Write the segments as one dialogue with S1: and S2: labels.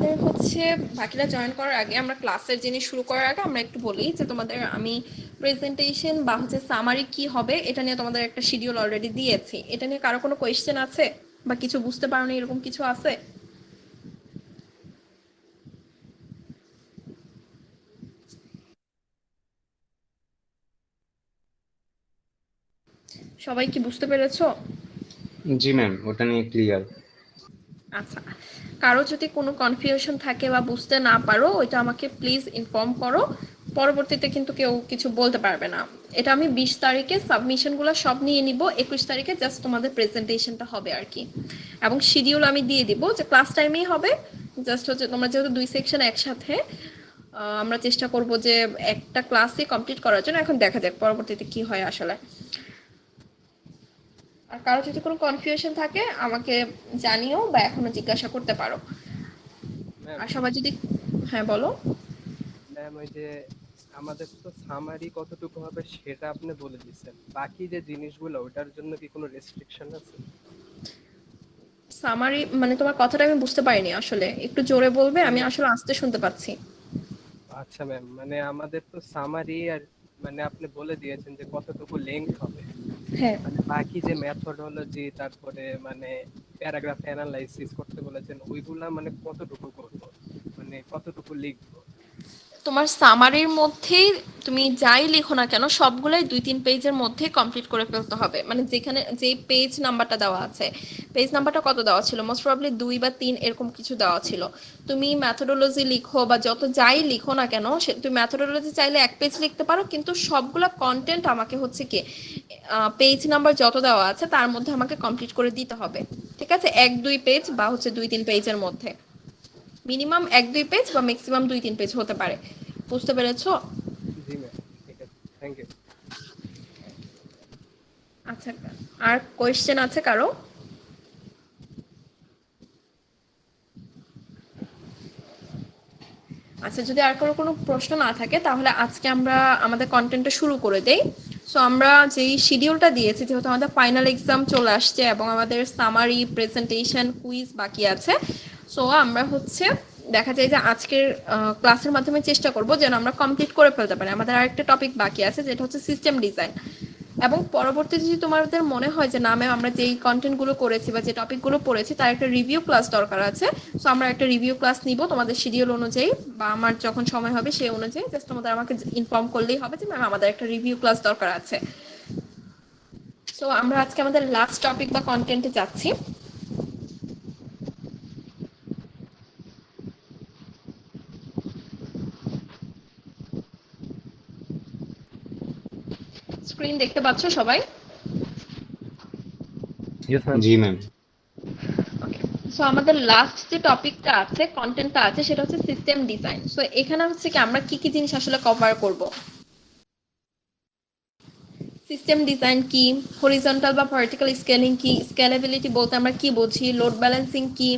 S1: আমাদের হচ্ছে বাকিরা জয়েন করার আগে, আমরা ক্লাসের জিনিস শুরু করার আগে আমরা একটু বলি যে তোমাদের আমি প্রেজেন্টেশন বা হচ্ছে সামারি কি হবে এটা নিয়ে তোমাদের একটা শিডিউল অলরেডি দিয়েছি। এটা নিয়ে কারো কোনো কোয়েশ্চেন আছে বা কিছু বুঝতে পারোনি এরকম কিছু আছে? সবাই কি বুঝতে পেরেছো?
S2: জি ম্যাম, ওটা নিয়ে ক্লিয়ার।
S1: আচ্ছা, কারো যদি কোনো কনফিউশন থাকে বা বুঝতে না পারো ওইটা আমাকে প্লিজ ইনফর্ম করো। পরবর্তীতে কিন্তু কেউ কিছু বলতে পারবে না। এটা আমি 20 তারিখে সাবমিশনগুলো সব নিয়ে নিব, 21 তারিখে জাস্ট তোমাদের প্রেজেন্টেশনটা হবে আর কি। এবং শিডিউল আমি দিয়ে দিব যে ক্লাস টাইমেই হবে। জাস্ট হচ্ছে তোমরা যেহেতু 2 সেকশন একসাথে, আমরা চেষ্টা করব যে একটা ক্লাসে কমপ্লিট করার জন্য। এখন দেখা যাক পরবর্তীতে কি হয় আসলে। আর কারো যদি কোনো কনফিউশন থাকে আমাকে জানিও বা এখনো জিজ্ঞাসা করতে পারো।
S3: ম্যাম
S1: আর সবাই যদি, হ্যাঁ বলো।
S3: ম্যাম ওই যে আমাদের তো সামারি কতটুকু হবে সেটা আপনি বলে দিচ্ছেন, বাকি যে জিনিসগুলো ওটার জন্য কি কোনো রেস্ট্রিকশন আছে?
S1: সামারি মানে তোমার কথাটা আমি বুঝতে পারিনি আসলে, একটু জোরে বলবে, আমি
S3: মানে
S1: আসলে আস্তে শুনতে পাচ্ছি।
S3: আচ্ছা ম্যাম, মানে আমাদের তো সামারি আর মানে আপনি বলে দিয়েছেন যে কতটুকু লেংথ হবে,
S1: হ্যাঁ,
S3: মানে বাকি যে মেথডোলজি তারপরে মানে প্যারাগ্রাফ অ্যানালাইসিস করতে বলেছেন ওইগুলা মানে কতটুকু করব, মানে কতটুকু লিখবো?
S1: তোমার সামারির মধ্যেই তুমি যাই লিখো না কেন সবগুলাই 2-3 পেজের মধ্যে কমপ্লিট করে ফেলতে হবে। মানে যেখানে যে পেজ নাম্বারটা দেওয়া আছে, পেজ নাম্বারটা
S3: আচ্ছা
S1: কত দেওয়া ছিল, মোস্ট প্রবাবলি 2 বা 3 এরকম কিছু দেওয়া ছিল। তুমি ম্যাথোডোলজি লিখো বা যত যাই লিখো না কেন, তুমি ম্যাথোডোলজি চাইলে 1 পেজ লিখতে পারো, কিন্তু সবগুলা কন্টেন্ট আমাকে হচ্ছে কি পেজ নাম্বার যত দেওয়া আছে তার মধ্যে আমাকে কমপ্লিট করে দিতে হবে। ঠিক আছে, 1-2 পেজ বা হচ্ছে 2-3 পেজের মধ্যে, মিনিমাম 1-2 পেজ বা ম্যাক্সিমাম 2-3 পেজ হতে পারে। বুঝতে পেরেছো?
S3: জি ম্যাম, ঠিক আছে, থ্যাংক ইউ।
S1: আচ্ছা, আর কোয়েশ্চেন আছে কারো? আচ্ছা, যদি আর কারো কোনো প্রশ্ন না থাকে তাহলে আজকে আমরা আমাদের কন্টেন্টটা শুরু করে দেই। সো আমরা যেই শিডিউলটা দিয়েছি, যেহেতু আমাদের ফাইনাল এক্সাম চলে আসছে এবং আমাদের সামারি প্রেজেন্টেশন কুইজ বাকি আছে, সো আমরা হচ্ছে দেখা যায় যে আজকের ক্লাসের মাধ্যমে চেষ্টা করব যেন আমরা কমপ্লিট করে ফেলতে পারি। আমাদের আরেকটা টপিক বাকি আছে যেটা হচ্ছে সিস্টেম ডিজাইন। এবং পরবর্তীতে যদি তোমাদের মনে হয় যে না ম্যাম আমরা যেই কন্টেন্টগুলো করেছি বা যে টপিকগুলো পড়েছি তার একটা রিভিউ ক্লাস দরকার আছে, সো আমরা একটা রিভিউ ক্লাস নিব তোমাদের শিডিউল অনুযায়ী বা আমার যখন সময় হবে সেই অনুযায়ী। জাস্ট তোমাদের আমাকে ইনফর্ম করলেই হবে যে ম্যাম আমাদের একটা রিভিউ ক্লাস দরকার আছে। সো আমরা আজকে আমাদের লাস্ট টপিক বা কন্টেন্টে যাচ্ছি। স্ক্রিন দেখতে পাচ্ছ সবাই?
S3: Yes ma'am.
S2: জি ম্যাম।
S1: ওকে, সো আমাদের লাস্ট যে টপিকটা আছে, কন্টেন্টটা আছে, সেটা হচ্ছে সিস্টেম ডিজাইন। সো এখানে হচ্ছে কি আমরা কি কি জিনিস আসলে কভার করব। সিস্টেম ডিজাইন কি, হরিজন্টাল বা ভার্টিক্যাল স্কেলিং কি, স্কেলেবিলিটি বলতে আমরা কি বুঝি, লোড ব্যালেন্সিং কি,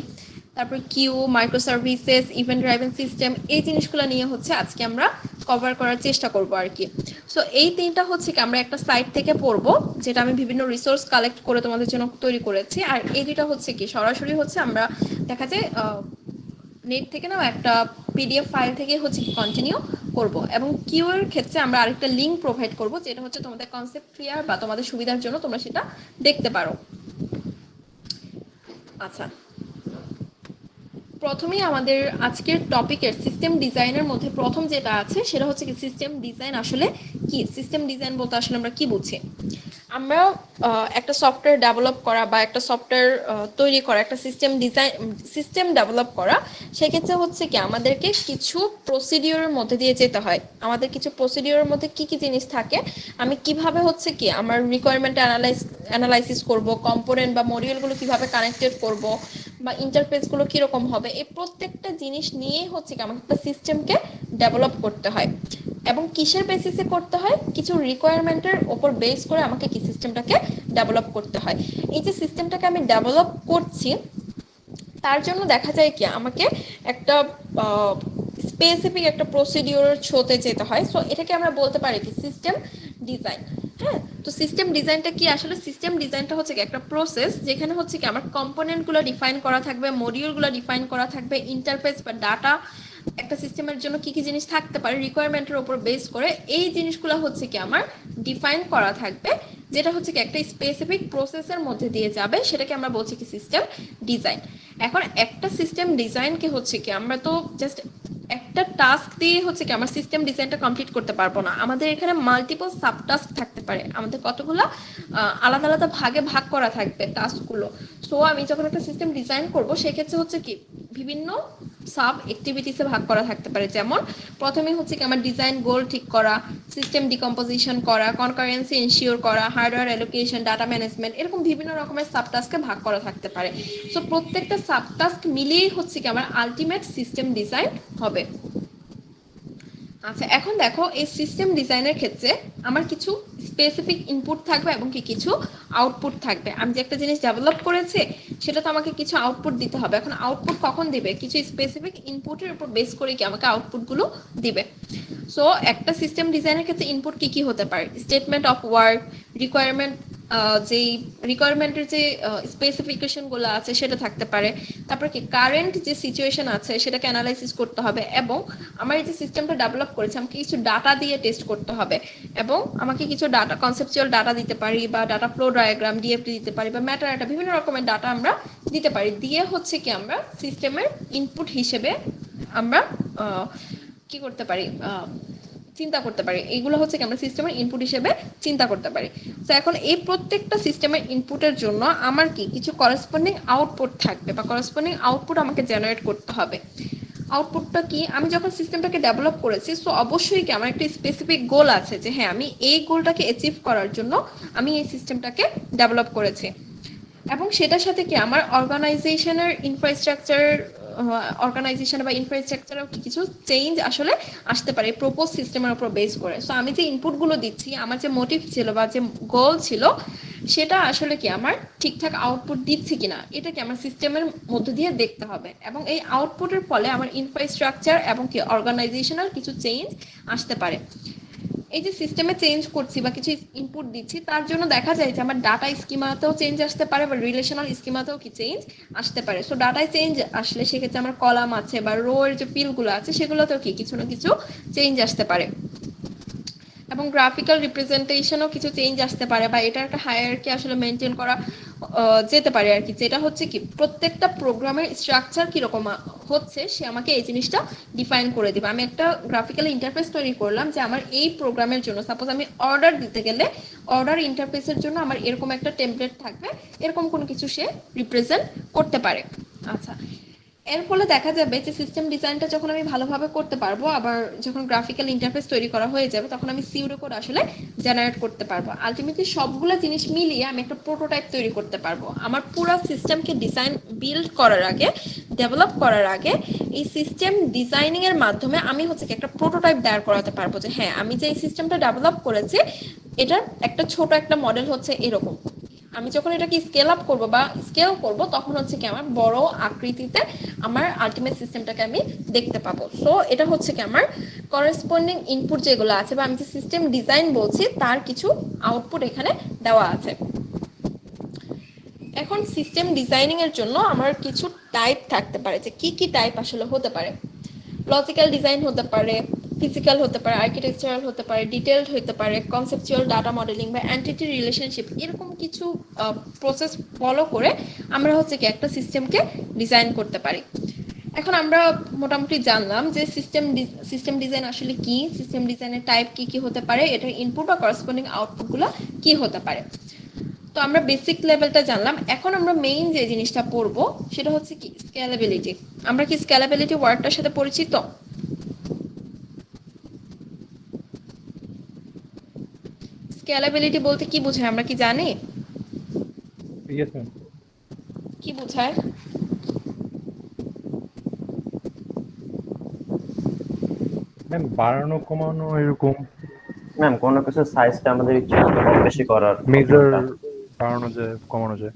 S1: তারপর queue, micro services, event driven system, এই জিনিসগুলো নিয়ে হচ্ছে আজকে আমরা কভার করার চেষ্টা করব আর কি। সো এই তিনটা হচ্ছে কি আমরা একটা সাইট থেকে পড়বো, যেটা আমি বিভিন্ন রিসোর্স কালেক্ট করে তোমাদের জন্য তৈরি করেছি। আর এই দুইটা হচ্ছে কি সরাসরি হচ্ছে আমরা দেখা যায় নেট থেকে না একটা পিডিএফ ফাইল থেকে হচ্ছে কন্টিনিউ করব। এবং কিউ এর ক্ষেত্রে আমরা আরেকটা লিঙ্ক প্রোভাইড করব, যেটা হচ্ছে তোমাদের কনসেপ্ট ক্লিয়ার বা তোমাদের সুবিধার জন্য তোমরা সেটা দেখতে পারো। আচ্ছা, প্রথমেই আমাদের আজকের টপিকের সিস্টেম ডিজাইনের মধ্যে প্রথম যেটা আছে সেটা হচ্ছে কি সিস্টেম ডিজাইন আসলে কি। সিস্টেম ডিজাইন বলতে আসলে আমরা কি বুঝি? আমরা একটা সফটওয়্যার ডেভেলপ করা বা একটা সফটওয়্যার তৈরি করা, একটা সিস্টেম ডিজাইন, সিস্টেম ডেভেলপ করা, সেক্ষেত্রে হচ্ছে কি আমাদেরকে কিছু প্রসিডিওরের মধ্যে দিয়ে যেতে হয়। আমাদের কিছু প্রসিডিওরের মধ্যে কি কি জিনিস থাকে, আমি কিভাবে হচ্ছে কি আমার রিকোয়ারমেন্ট অ্যানালাইসিস করব, কম্পোনেন্ট বা মডিউলগুলো কিভাবে কানেক্টেড করব বা ইন্টারফেসগুলো কীরকম হবে, এই প্রত্যেকটা জিনিস নিয়েই হচ্ছে কি আমাকে একটা সিস্টেমকে ডেভেলপ করতে হয়। এবং কিসের বেসিসে করতে হয়, কিছু রিকোয়ারমেন্টের ওপর বেস করে আমাকে কি সিস্টেমটাকে ডেভেলপ করতে হয়। এই যে সিস্টেমটাকে আমি ডেভেলপ করছি তার জন্য দেখা যায় কি আমাকে একটা স্পেসিফিক একটা প্রসিডিওর থ্রুতে যেতে হয়। সো এটাকে আমরা বলতে পারি কি সিস্টেম ডিজাইন। হ্যাঁ, তো সিস্টেম ডিজাইনটা কি আসলে? সিস্টেম ডিজাইনটা হচ্ছে কি একটা প্রসেস যেখানে হচ্ছে কি আমার কম্পোনেন্টগুলো ডিফাইন করা থাকবে, মডিউলগুলো ডিফাইন করা থাকবে, ইন্টারফেস বা ডাটা একটা সিস্টেমের জন্য কি কি জিনিস থাকতে পারে রিকোয়ারমেন্টের উপর বেস করে এই জিনিসগুলো হচ্ছে কি আমার ডিফাইন করা থাকবে, যেটা হচ্ছে কি একটা স্পেসিফিক প্রসেসের মধ্যে দিয়ে যাবে, সেটাকে আমরা বলছি কি সিস্টেম ডিজাইন। এখন একটা সিস্টেম ডিজাইনকে হচ্ছে কি আমরা তো জাস্ট একটা টাস্ক দিয়ে হচ্ছে কি আমার সিস্টেম ডিজাইনটা কমপ্লিট করতে পারবো না, আমাদের এখানে মাল্টিপল সাব টাস্ক থাকতে পারে, আমাদের কতগুলো আলাদা আলাদা ভাগে ভাগ করা থাকবে টাস্কগুলো। সো আমি যখন একটা সিস্টেম ডিজাইন করব সেক্ষেত্রে হচ্ছে কি বিভিন্ন সাব অ্যাক্টিভিটিসে ভাগ করা থাকতে পারে, যেমন প্রথমে হচ্ছে কি আমার ডিজাইন গোল ঠিক করা, সিস্টেম ডিকম্পোজিশন করা, কনকারেন্সি এনশিওর করা, হার্ডওয়্যার অ্যালোকেশন, ডাটা ম্যানেজমেন্ট, এরকম বিভিন্ন রকমের সাব টাস্কে ভাগ করা থাকতে পারে। সো প্রত্যেকটা সাব টাস্ক মিলিয়েই হচ্ছে কি আমার আলটিমেট সিস্টেম ডিজাইন হবে। আচ্ছা, এখন দেখো এই সিস্টেম ডিজাইনের ক্ষেত্রে আমার কিছু স্পেসিফিক ইনপুট থাকবে এবং কি কিছু আউটপুট থাকবে। আমি যে একটা জিনিস ডেভেলপ করেছি সেটা তো আমাকে কিছু আউটপুট দিতে হবে। এখন আউটপুট কখন দিবে? কিছু স্পেসিফিক ইনপুটের উপর বেস করে কি আমাকে আউটপুটগুলো দিবে। সো একটা সিস্টেম ডিজাইনের ক্ষেত্রে ইনপুট কি কি হতে পারে? স্টেটমেন্ট অফ ওয়ার্ক, রিকোয়ারমেন্ট, যেই রিকোয়ারমেন্টের যে স্পেসিফিকেশনগুলো আছে সেটা থাকতে পারে, তারপর কি কারেন্ট যে সিচুয়েশন আছে সেটাকে অ্যানালাইসিস করতে হবে, এবং আমার এই যে সিস্টেমটা ডেভেলপ করেছে আমাকে কিছু ডাটা দিয়ে টেস্ট করতে হবে, এবং আমাকে কিছু ডাটা কনসেপচুয়াল ডাটা দিতে পারি, বা ডাটা ফ্লো ডায়াগ্রাম ডিএফডি দিতে পারি, বা ম্যাটার ডাটা, বিভিন্ন রকমের ডাটা আমরা দিতে পারি, দিয়ে হচ্ছে কি আমরা সিস্টেমের ইনপুট হিসেবে আমরা কি করতে পারি, চিন্তা করতে পারি। এইগুলো হচ্ছে কি আমরা সিস্টেমের ইনপুট হিসেবে চিন্তা করতে পারি। তো এখন এই প্রত্যেকটা সিস্টেমের ইনপুটের জন্য আমার কি কিছু করেসপন্ডিং আউটপুট থাকবে, বা করেসপন্ডিং আউটপুট আমাকে জেনারেট করতে হবে। আউটপুটটা কি? আমি যখন সিস্টেমটাকে ডেভেলপ করেছি সো অবশ্যই কি আমার একটা স্পেসিফিক গোল আছে যে হ্যাঁ আমি এই গোলটাকে অ্যাচিভ করার জন্য আমি এই সিস্টেমটাকে ডেভেলপ করেছি, এবং সেটার সাথে কি আমার অর্গানাইজেশনের অর্গানাইজেশন বা ইনফ্রাস্ট্রাকচারেও কিছু চেঞ্জ আসলে আসতে পারে প্রপোজ সিস্টেমের উপর বেস করে। সো আমি যে ইনপুটগুলো দিচ্ছি, আমার যে মোটিভ ছিল বা যে গোল ছিল, সেটা আসলে কি আমার ঠিকঠাক আউটপুট দিচ্ছি কিনা এটা কি আমার সিস্টেমের মধ্যে দিয়ে দেখতে হবে, এবং এই আউটপুটের ফলে আমার ইনফ্রাস্ট্রাকচার এবং কি অর্গানাইজেশনাল কিছু চেঞ্জ আসতে পারে। এই যে সিস্টেমে চেঞ্জ করছি বা কিছু ইনপুট দিচ্ছি, তার জন্য দেখা যায় যে আমার ডাটা স্কিমাতেও চেঞ্জ আসতে পারে, বা রিলেশনাল স্কিমাতেও কি চেঞ্জ আসতে পারে। সো ডাটায় চেঞ্জ আসলে সেক্ষেত্রে আমার কলাম আছে বা রো এর যে ফিল্ডগুলো আছে সেগুলোতেও কি কিছু না কিছু চেঞ্জ আসতে পারে, এবং গ্রাফিক্যাল রিপ্রেজেন্টেশনও কিছু চেঞ্জ আসতে পারে, বা এটা একটা হায়ারার্কি আসলে মেনটেন করা যেতে পারে আর কি, যেটা হচ্ছে কি প্রত্যেকটা প্রোগ্রামের স্ট্রাকচার কিরকম হচ্ছে সে আমাকে এই জিনিসটা ডিফাইন করে দিবে। আমি একটা গ্রাফিক্যাল ইন্টারফেস তৈরি করলাম যে আমার এই প্রোগ্রামের জন্য, সাপোজ আমি অর্ডার দিতে গেলে অর্ডার ইন্টারফেসের জন্য আমার এরকম একটা টেমপ্লেট থাকবে, এরকম কোনো কিছু সে রিপ্রেজেন্ট করতে পারে। আচ্ছা, এর ফলে দেখা যাবে যে সিস্টেম ডিজাইনটা যখন আমি ভালোভাবে করতে পারবো, আবার যখন গ্রাফিক্যাল ইন্টারফেস তৈরি করা হয়ে যাবে তখন আমি সিউডো কোড আসলে জেনারেট করতে পারবো। আলটিমেটলি সবগুলো জিনিস মিলিয়ে আমি একটা প্রোটোটাইপ তৈরি করতে পারবো। আমার পুরো সিস্টেমকে ডিজাইন বিল্ড করার আগে, ডেভেলপ করার আগে এই সিস্টেম ডিজাইনিং এর মাধ্যমে আমি হচ্ছে কি একটা প্রোটোটাইপ দাঁড় করাতে পারবো যে হ্যাঁ আমি যে এই সিস্টেমটা ডেভেলপ করেছি এটার একটা ছোট একটা মডেল হচ্ছে এরকম। আমি যখন এটাকে স্কেল আপ করব বা স্কেল করব তখন হচ্ছে কি আমার বড় আকৃতিতে আমার আলটিমেট সিস্টেমটাকে আমি দেখতে পাবো। সো এটা হচ্ছে কি আমার করেসপন্ডিং ইনপুট যেগুলো আছে বা আমি যে সিস্টেম ডিজাইন বলছি তার কিছু আউটপুট এখানে দেওয়া আছে। এখন সিস্টেম ডিজাইনিং এর জন্য আমার কিছু টাইপ থাকতে পারে, যে কি কি টাইপ আসলে হতে পারে। লজিক্যাল ডিজাইন হতে পারে, ফিজিক্যাল হতে পারে, আর্কিটেকচারাল হতে পারে, ডিটেলড হতে পারে, কনসেপচুয়াল ডাটা মডেলিং বা এন্টিটি রিলেশনশিপ, এরকম কিছু প্রসেস ফলো করে আমরা হচ্ছে কি একটা সিস্টেমকে ডিজাইন করতে পারি। এখন আমরা মোটামুটি জানলাম যে সিস্টেম ডিজাইন আসলে কি, সিস্টেম ডিজাইনের টাইপ কি কি হতে পারে, এটার ইনপুট বা করেসপন্ডিং আউটপুটগুলো কি হতে পারে। তো আমরা বেসিক লেভেলটা জানলাম। এখন আমরা মেইন যে জিনিসটা পড়বো সেটা হচ্ছে কি স্কেলেবিলিটি। আমরা কি স্কেলেবিলিটি ওয়ার্ডটার সাথে পরিচিত? স্কেলেবিলিটি বলতে কি বোঝায় আমরা কি জানি?
S4: Yes ma'am.
S1: কি বোঝায়?
S4: ম্যাম বাড়ানো কমানো এরকম
S5: ম্যাম কোনো কিছু সাইজটা আমাদের ইচ্ছে মতো কম বেশি করার
S4: মেজার বাড়ানো যায় কমানো যায়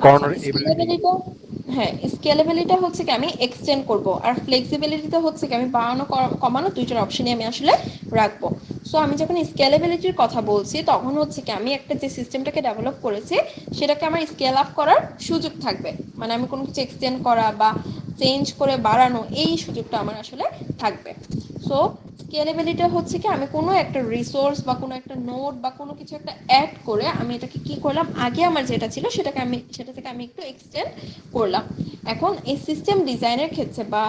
S4: করানোর এবিলিটি।
S1: হ্যাঁ, স্কেলেবিলিটি হচ্ছে কি আমি এক্সটেন্ড করব, আর ফ্লেক্সিবিলিটিটা হচ্ছে কি আমি বাড়ানো কমানো দুইটার অপশনই আমি আসলে রাখবো। সো সো আমি যখন স্কেলেবিলিটির কথা বলছি তখন হচ্ছে কি আমি একটা যে সিস্টেমটাকে ডেভেলপ করেছি সেটাকে আমার স্কেল আপ করার সুযোগ থাকবে, মানে আমি কোনো কিছু এক্সটেন্ড করা বা চেঞ্জ করে বাড়ানো এই সুযোগটা আমার আসলে থাকবে। সো স্কেলেবিলিটি হচ্ছে কি আমি কোনো একটা রিসোর্স বা কোনো একটা নোড বা কোনো কিছু একটা অ্যাড করে আমি এটাকে কি করলাম, আগে আমার যেটা ছিল সেটা থেকে আমি একটু এক্সটেন্ড করলাম। এখন এই সিস্টেম ডিজাইনের ক্ষেত্রে বা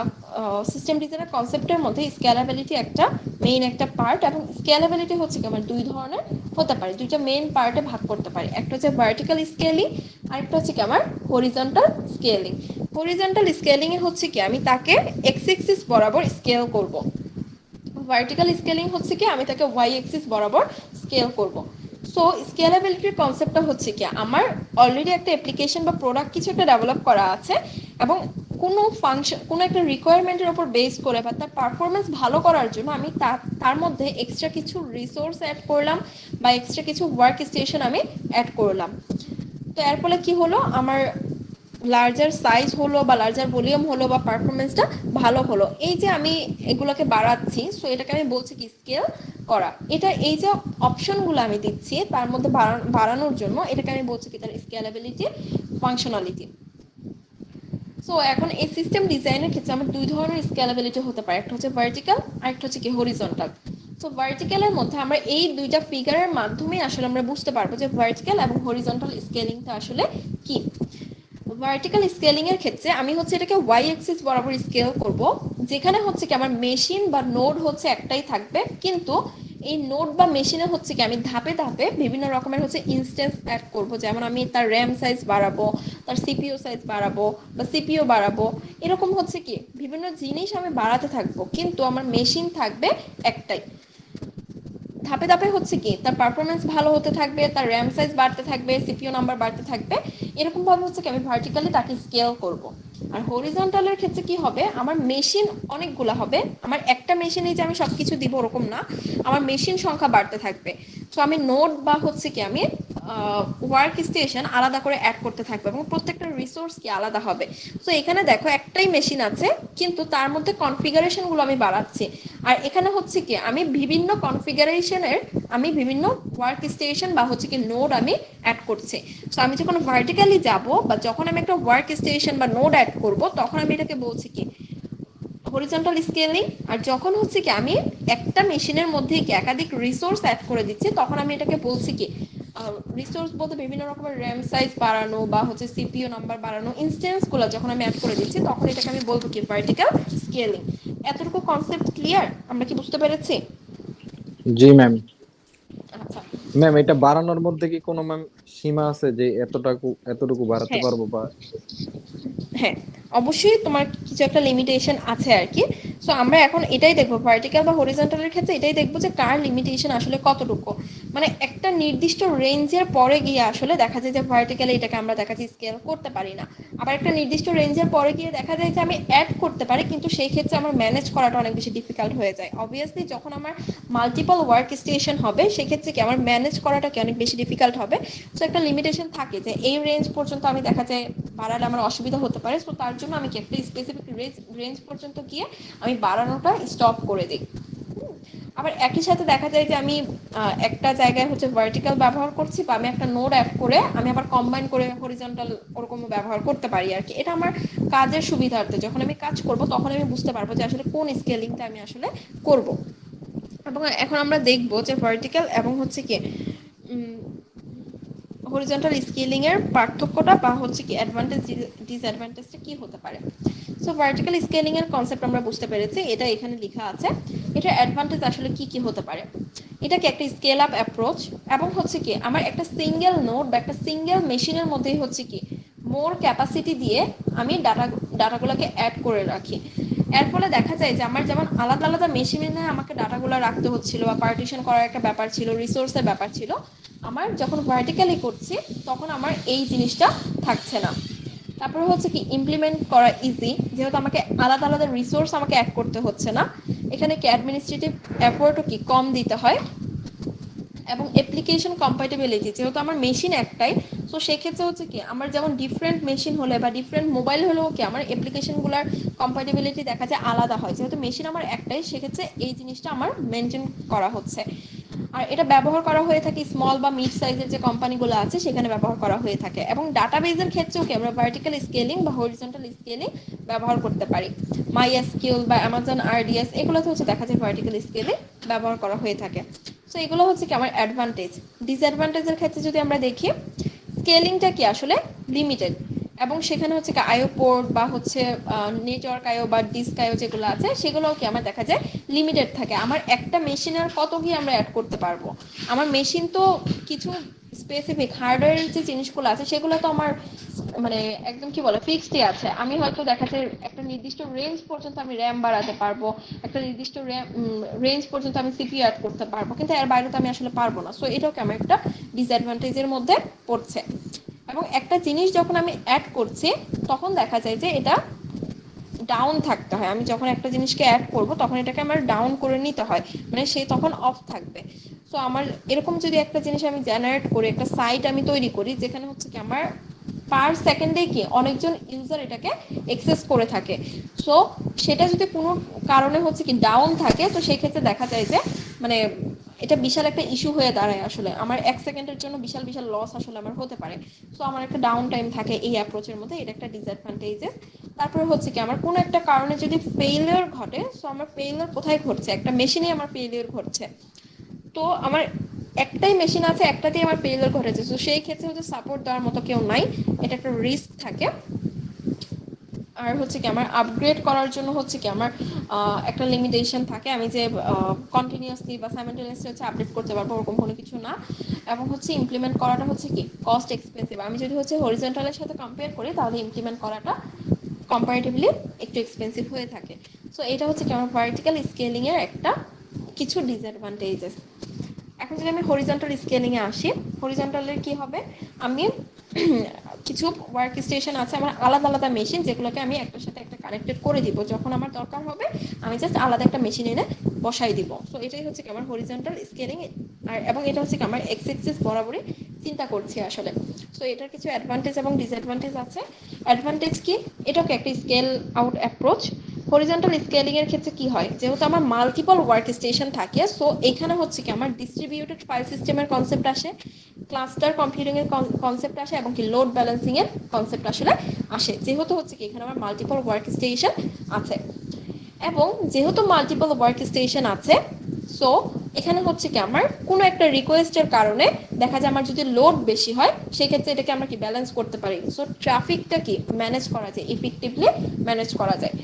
S1: সিস্টেম ডিজাইনের কনসেপ্টের মধ্যে স্কেলেবিলিটি একটা মেইন একটা পার্ট, এবং স্কেলেবিলিটি হচ্ছে কি আমার দুই ধরনের হতে পারে, দুইটা মেইন পার্টে ভাগ করতে পারি। একটা হচ্ছে ভার্টিক্যাল স্কেলিং, আরেকটা হচ্ছে কি আমার হরিজন্টাল স্কেলিং। হরিজন্টাল স্কেলিং এ হচ্ছে কি আমি তাকে এক্স এক্সিস বরাবর স্কেল করব, ভার্টিক্যাল স্কেলিং হচ্ছে কি আমি তাকে ওয়াই এক্সিস বরাবর স্কেল করব। সো স্কেলেবিলিটির কনসেপ্টটা হচ্ছে কি আমার অলরেডি একটা অ্যাপ্লিকেশন বা প্রোডাক্ট কিছু একটা ডেভেলপ করা আছে এবং কোনো ফাংশন কোনো একটা রিকোয়ারমেন্টের উপর বেস করে বা তার পারফরমেন্স ভালো করার জন্য আমি তার মধ্যে এক্সট্রা কিছু রিসোর্স অ্যাড করলাম বা এক্সট্রা কিছু ওয়ার্ক স্টেশন আমি অ্যাড করলাম। তো এর ফলে কি হলো, আমার লার্জার সাইজ হলো বা লার্জার ভলিউম হলো বা পারফরমেন্সটা ভালো হলো। এই যে আমি এগুলোকে বাড়াচ্ছি, সো এটাকে আমি বলছি কি স্কেল করা। এটা এই যে অপশনগুলো আমি দিচ্ছি তার মধ্যে বাড়ানোর জন্য এটাকে আমি বলছি কি তার স্কেলেবিলিটি ফাংশনালিটি। সো এখন এই সিস্টেম ডিজাইনের ক্ষেত্রে আমার দুই ধরনের স্কেলেবিলিটি হতে পারে, একটা হচ্ছে ভার্টিক্যাল আর একটা হচ্ছে কি হরিজন্টাল। সো ভার্টিক্যালের মধ্যে আমরা এই দুইটা ফিগারের মাধ্যমে আসলে আমরা বুঝতে পারবো যে ভার্টিক্যাল এবং হরিজন্টাল স্কেলিংটা আসলে কি। ভার্টিক্যাল স্কেলিং এর ক্ষেত্রে আমি হচ্ছে এটাকে ওয়াই অ্যাক্সিস বরাবর স্কেল করব, যেখানে হচ্ছে কি আমার মেশিন বা নোড হচ্ছে একটাই থাকবে, কিন্তু এই নোড বা মেশিনে হচ্ছে কি আমি ধাপে ধাপে বিভিন্ন রকমের হচ্ছে ইনস্ট্যান্স অ্যাড করব, যেমন আমি তার র্যাম সাইজ বাড়াবো, তার সিপিইউ সাইজ বাড়াবো বা সিপিইউ বাড়াবো, এরকম হচ্ছে কি বিভিন্ন জিনিস আমি বাড়াতে থাকবো, কিন্তু আমার মেশিন থাকবে একটাই। ধাপে ধাপে হচ্ছে কি তার পারফরমেন্স ভালো হতে থাকবে, তার র্যাম সাইজ বাড়তে থাকবে, সিপিইউ নাম্বার বাড়তে থাকবে, এরকম ভাবে হচ্ছে কি আমি ভার্টিক্যালি তাকে স্কেল করব। আর হরিজন্টালের ক্ষেত্রে কি হবে, আমার মেশিন অনেকগুলো হবে, আমার একটা মেশিনে যে আমি সবকিছু দিব ওরকম না, আমার মেশিন সংখ্যা বাড়তে থাকবে। সো আমি নোড বা হচ্ছে কি আমি ওয়ার্ক স্টেশন আলাদা করে অ্যাড করতে থাকবে এবং প্রত্যেকটা রিসোর্স কি আলাদা হবে। সো এখানে দেখো একটাই মেশিন আছে কিন্তু তার মধ্যে কনফিগারেশনগুলো আমি বাড়াচ্ছি, আর এখানে হচ্ছে কি আমি বিভিন্ন কনফিগারেশনের আমি বিভিন্ন ওয়ার্ক স্টেশন বা হচ্ছে কি নোড আমি অ্যাড করছি। সো আমি যখন ভার্টিক্যালি যাব বা যখন আমি একটা ওয়ার্ক স্টেশন বা নোড অ্যাড করব তখন আমি এটাকে বলছি কি হরিজন্টাল স্কেলিং। আর যখন হচ্ছে কি আমি একটা মেশিনের মধ্যে কি একাধিক রিসোর্স অ্যাড করে দিচ্ছি তখন আমি এটাকে বলছি কি রিসোর্স বলতে বিভিন্ন রকমের র্যাম সাইজ বাড়ানো বা হচ্ছে সিপিইউ নাম্বার বাড়ানো ইনস্ট্যান্সগুলো যখন আমি অ্যাড করে দিচ্ছি তখন এটাকে আমি বলবো কি ভার্টিক্যাল স্কেলিং। এতটুকু কনসেপ্ট ক্লিয়ার, আমরা কি বুঝতে পেরেছি?
S6: জি ম্যাম।
S1: আচ্ছা
S6: ম্যাম এটা বাড়ানোর মধ্যে কি কোনো ম্যাম সীমা আছে যে এতটুকু বাড়াতে
S1: হ্যাঁ
S6: পারবো বা?
S1: হ্যাঁ অবশ্যই তোমার কিছু একটা লিমিটেশন আছে আর কি। সো আমরা এখন এটাই দেখবো ভার্টিক্যাল বা হরিজন্টালের ক্ষেত্রে এটাই দেখবো যে কার লিমিটেশন আসলে কতটুকু, মানে একটা নির্দিষ্ট রেঞ্জের পরে গিয়ে আসলে দেখা যায় যে ভার্টিক্যালি এটাকে আমরা দেখা যায় স্কেল করতে পারি না, আবার একটা নির্দিষ্ট রেঞ্জের পরে গিয়ে দেখা যায় যে আমি অ্যাড করতে পারি কিন্তু সেই ক্ষেত্রে আমার ম্যানেজ করাটা অনেক বেশি ডিফিকাল্ট হয়ে যায়। অবভিয়াসলি যখন আমার মাল্টিপল ওয়ার্ক স্টেশন হবে সেক্ষেত্রে কি আমার ম্যানেজ করাটা কি অনেক বেশি ডিফিকাল্ট হবে। সো একটা লিমিটেশন থাকে যে এই রেঞ্জ পর্যন্ত আমি দেখা যায় বাড়ালে আমার অসুবিধা হতে পারে, সো তার জন্য আমি কি একটা স্পেসিফিক রেঞ্জ পর্যন্ত গিয়ে আমি বাড়ানোটা স্টপ করে দিই। আবার একই সাথে দেখা যায় যে আমি একটা জায়গায় হচ্ছে ভার্টিক্যাল ব্যবহার করছি বা আমি একটা নোড অ্যাড করে আমি আবার কম্বাইন করে হরিজন্টাল ওরকম ব্যবহার করতে পারি আর কি। এটা আমার কাজের সুবিধার্থে যখন আমি কাজ করব তখন আমি বুঝতে পারবো যে আসলে কোন স্কেলিংটা আমি আসলে করব। এবং এখন আমরা দেখব যে ভার্টিক্যাল এবং হচ্ছে কি হরিজন্টাল স্কেলিং এর পার্থক্যটা বা হচ্ছে কি অ্যাডভান্টেজ ডিসঅ্যাডভান্টেজটা কি হতে পারে। সো ভার্টিক্যাল স্কেলিং এর কনসেপ্ট আমরা বুঝতে পেরেছি, এটা এখানে লেখা আছে। এটার অ্যাডভান্টেজ আসলে কি কি হতে পারে, এটা কি একটা স্কেল আপ অ্যাপ্রোচ এবং হচ্ছে কি আমার একটা সিঙ্গেল নোড বা একটা সিঙ্গেল মেশিনের মধ্যেই হচ্ছে কি মোর ক্যাপাসিটি দিয়ে আমি ডাটাগুলোকে অ্যাড করে রাখি। এর ফলে দেখা যায় যে আমার যেমন আলাদা আলাদা মেশিনে আমাকে ডাটাগুলো রাখতে হচ্ছিল বা পার্টিশন করার একটা ব্যাপার ছিল, রিসোর্সের ব্যাপার ছিল, আমার যখন ভার্টিক্যালি করছি তখন আমার এই জিনিসটা থাকছে না। তারপরে হচ্ছে কি ইমপ্লিমেন্ট করা ইজি, যেহেতু আমাকে আলাদা আলাদা রিসোর্স আমাকে অ্যাড করতে হচ্ছে না, এখানে কি অ্যাডমিনিস্ট্রেটিভ এফোর্টও কি কম দিতে হয়। এবং অ্যাপ্লিকেশন কম্প্যাটিবিলিটি, যেহেতু আমার মেশিন একটাই, সো সেক্ষেত্রে হচ্ছে কি আমার যেমন ডিফারেন্ট মেশিন হলে বা ডিফারেন্ট মোবাইল হলেও কি আমার অ্যাপ্লিকেশনগুলোর কম্প্যাটিবিলিটি দেখা যায় আলাদা হয়, যেহেতু মেশিন আমার একটাই সেক্ষেত্রে এই জিনিসটা আমার মেনটেন করা হচ্ছে। আর এটা ব্যবহার করা হয়ে থাকে স্মল বা মিড সাইজের যে কোম্পানিগুলো আছে সেখানে ব্যবহার করা হয়ে থাকে। এবং ডাটাবেজের ক্ষেত্রেও কি আমরা ভার্টিক্যাল স্কেলিং বা হরিজন্টাল স্কেলিং ব্যবহার করতে পারি। মাইএসকিউএল বা অ্যামাজন আরডিএস এগুলোতে হচ্ছে দেখা যায় ভার্টিক্যাল স্কেলিং ব্যবহার করা হয়ে থাকে। সো এগুলো হচ্ছে কি আমার অ্যাডভান্টেজ। ডিসঅ্যাডভান্টেজের ক্ষেত্রে যদি আমরা দেখি, স্কেলিংটা কি আসলে লিমিটেড, এবং সেখানে হচ্ছে কি আইও পোর্ট বা হচ্ছে নেটওয়ার্ক আইও বা ডিস্ক আইও যেগুলো আছে সেগুলোও কি আমার দেখা যায় লিমিটেড থাকে। আমার একটা মেশিনের কত কি আমরা অ্যাড করতে পারবো, আমার মেশিন তো কিছু স্পেসিফিক হার্ডওয়্যারের যে জিনিসগুলো আছে সেগুলো তো আমার মানে একদম কি বলে ফিক্সডই আছে। আমি হয়তো দেখা যায় একটা নির্দিষ্ট রেঞ্জ পর্যন্ত আমি র্যাম বাড়াতে পারবো, একটা নির্দিষ্ট রেঞ্জ পর্যন্ত আমি সিপিইউ অ্যাড করতে পারবো, কিন্তু এর বাইরে তো আমি আসলে পারবো না। সো এটাও কি আমার একটা ডিসঅ্যাডভান্টেজের মধ্যে পড়ছে। এবং একটা জিনিস যখন আমি অ্যাড করছি তখন দেখা যায় যে এটা ডাউন থাকতে হয়। আমি যখন একটা জিনিসকে অ্যাড করব তখন এটাকে আমার ডাউন করে নিতে হয়, মানে সে তখন অফ থাকবে। সো আমার এরকম যদি একটা জিনিস আমি জেনারেট করি, একটা সাইট আমি তৈরি করি যেখানে হচ্ছে কি আমার পার সেকেন্ডে কি অনেকজন ইউজার এটাকে অ্যাক্সেস করে থাকে, সো সেটা যদি কোনো কারণে হচ্ছে কি ডাউন থাকে তো সেই ক্ষেত্রে দেখা যায় যে মানে এটা বিশাল একটা ইস্যু হয়ে দাঁড়ায়। আসলে আমার 1 সেকেন্ডের জন্য বিশাল বিশাল লস আসলে আমার হতে পারে। সো আমার একটা ডাউন টাইম থাকে এই অ্যাপ্রোচের মধ্যে, এটা একটা ডিসঅ্যাডভান্টেজেস। তারপরে হচ্ছে কি আমার কোনো একটা কারণে যদি ফেইলিওর ঘটে, সো আমার ফেইলিওর কোথায় ঘটছে, একটা মেশিনে আমার ফেইলিওর ঘটছে, তো আমার একটাই মেশিন আছে, একটাতেই আমার ফেইলিওর ঘটেছে, তো সেই ক্ষেত্রে হচ্ছে সাপোর্ট দেওয়ার মতো কেউ নাই, এটা একটা রিস্ক থাকে। আর হচ্ছে কি আমার আপগ্রেড করার জন্য হচ্ছে কি আমার একটা লিমিটেশন থাকে, আমি যে কন্টিনিউয়াসলি বা সাইমালটেনিয়াসলি হচ্ছে আপডেট করতে পারবো ওরকম কোনো কিছু না। এবং হচ্ছে ইমপ্লিমেন্ট করাটা হচ্ছে কি কস্ট এক্সপেন্সিভ। আমি যদি হচ্ছে হরিজন্টালের সাথে কম্পেয়ার করি তাহলে ইমপ্লিমেন্ট করাটা কম্পারেটিভলি একটু এক্সপেন্সিভ হয়ে থাকে। সো এটা হচ্ছে কি আমার ভার্টিক্যাল স্কেলিং এর একটা কিছু ডিসঅ্যাডভান্টেজেস। এখন যদি আমি হরিজন্টাল স্কেলিং এ আসি, হরিজন্টালের কি হবে, আমি কিছু ওয়ার্ক স্টেশন আছে আমার আলাদা আলাদা মেশিন যেগুলোকে আমি একটার সাথে একটা কানেক্টেড করে দিব, যখন আমার দরকার হবে আমি জাস্ট আলাদা একটা মেশিন এনে বসাই দিব। তো এটাই হচ্ছে কি আমার হরিজন্টাল স্কেলিং। আর এবং এটা হচ্ছে কি আমার এক্স এক্সিস বরাবরই চিন্তা করছি আসলে। সো এটার কিছু অ্যাডভান্টেজ এবং ডিসঅ্যাডভান্টেজ আছে। অ্যাডভান্টেজ কি, এটাকে একটা scale out approach. Horizontal scaling এর ক্ষেত্রে কি হয়, যেহেতু আমার মাল্টিপল ওয়ার্ক স্টেশন থাকে, সো এখানে হচ্ছে কি আমার ডিস্ট্রিবিউটেড ফাইল সিস্টেমের কনসেপ্ট আসে, ক্লাস্টার কম্পিউটিং এর কনসেপ্ট আসে, এবং কি লোড ব্যালেন্সিং এর কনসেপ্ট আসলে আসে, যেহেতু হচ্ছে কি এখানে আমার মাল্টিপল ওয়ার্ক স্টেশন আছে। এবং যেহেতু মাল্টিপল ওয়ার্ক স্টেশন আছে, সো এখানে হচ্ছে কি আমার কোনো একটা রিকোয়েস্টের কারণে দেখা যায় আমার যদি লোড বেশি হয় সেক্ষেত্রে এটাকে আমরা কি ব্যালেন্স করতে পারি। সো ট্রাফিকটা কি ম্যানেজ করা যায়, ইফেক্টিভলি ম্যানেজ করা যায়।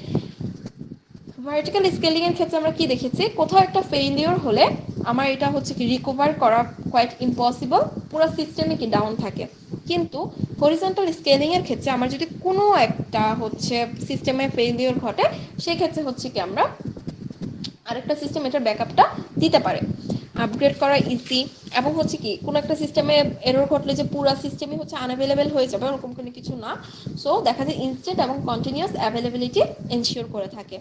S1: ভার্টিক্যাল স্কেলিং এর ক্ষেত্রে আমরা কি দেখেছি, কোথাও একটা ফেইলিওর হলে আমার এটা হচ্ছে কি রিকভার করা কোয়াইট ইম্পসিবল, পুরো সিস্টেমে কি ডাউন থাকে। কিন্তু হরিজন্টাল স্কেলিং এর ক্ষেত্রে আমার যদি কোনো একটা হচ্ছে সিস্টেমে ফেইলিওর ঘটে সেক্ষেত্রে হচ্ছে কি আমরা আরেকটা সিস্টেম এটার ব্যাকআপটা দিতে পারে, আপগ্রেড করা ইজি। এবং হচ্ছে কি কোনো একটা সিস্টেমে এরর ঘটলে যে পুরো সিস্টেমই হচ্ছে আনঅ্যাভেলেবেল হয়ে যাবে ওরকম কোনো কিছু না। সো দেখা যায় ইনস্ট্যান্ট এবং কন্টিনিউয়াস অ্যাভেলেবিলিটি এনশিওর করে থাকে।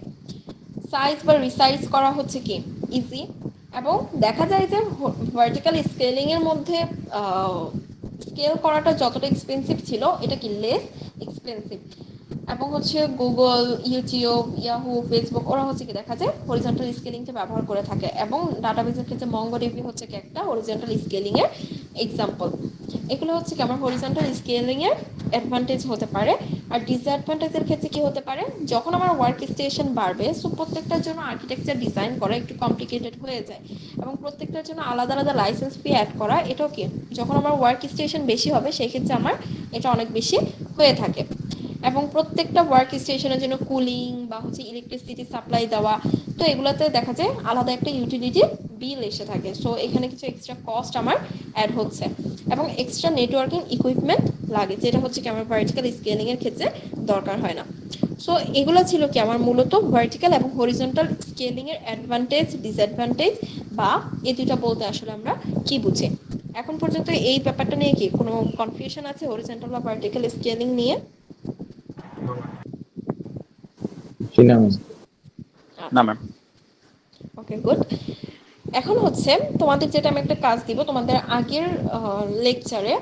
S1: সাইজ বা রিসাইজ করা হচ্ছে কি ইজি। এবং দেখা যায় যে ভার্টিক্যাল স্কেলিং এর মধ্যে স্কেল করাটা যতটা এক্সপেন্সিভ ছিল এটা কি লেস এক্সপেন্সিভ। এবং হচ্ছে গুগল, ইউটিউব, ইয়াহু, ফেসবুক ওরা হচ্ছে কি দেখা যায় হরিজন্টাল স্কেলিংটা ব্যবহার করে থাকে। এবং ডাটাবেসের ক্ষেত্রে মঙ্গোডিবি হচ্ছে কি একটা হরিজন্টাল স্কেলিং এর এক্সাম্পল। এগুলো হচ্ছে কি আমার হরিজন্টাল স্কেলিং এর অ্যাডভান্টেজ হতে পারে। আর ডিসঅ্যাডভান্টেজের ক্ষেত্রে কি হতে পারে, যখন আমার ওয়ার্ক স্টেশন বাড়বে সো প্রত্যেকটার জন্য আর্কিটেকচার ডিজাইন করা একটু কমপ্লিকেটেড হয়ে যায়, এবং প্রত্যেকটার জন্য আলাদা আলাদা লাইসেন্স ফি অ্যাড করা, এটাও কি যখন আমার ওয়ার্ক স্টেশন বেশি হবে সেই ক্ষেত্রে আমার এটা অনেক বেশি হয়ে থাকে। এবং প্রত্যেকটা ওয়ার্ক স্টেশনের জন্য কুলিং বা হচ্ছে ইলেকট্রিসিটি সাপ্লাই দেওয়া, তো এগুলোতে দেখা যায় আলাদা একটা ইউটিলিটি বিল এসে থাকে। সো এখানে কিছু এক্সট্রা কস্ট আমার অ্যাড হচ্ছে, এবং এক্সট্রা নেটওয়ার্কিং ইকুইপমেন্ট লাগে, যেটা হচ্ছে কি আমার ভার্টিক্যাল স্কেলিং এর ক্ষেত্রে দরকার হয় না। সো এগুলো ছিল কি আমার মূলত ভার্টিক্যাল এবং হরিজন্টাল স্কেলিং এর অ্যাডভান্টেজ ডিসঅ্যাডভান্টেজ, বা এই দুইটা বলতে আসলে আমরা কি বুঝি। এখন পর্যন্ত এই ব্যাপারটা নিয়ে কি কোনো কনফিউশন আছে হরিজন্টাল বা ভার্টিক্যাল স্কেলিং নিয়ে?
S6: চিনা ম্যাম।
S7: না ম্যাম।
S1: ওকে, গুড। এখন হচ্ছে তোমাদের যেটা আমি একটা কাজ দিব, তোমাদের আগের লেকচারে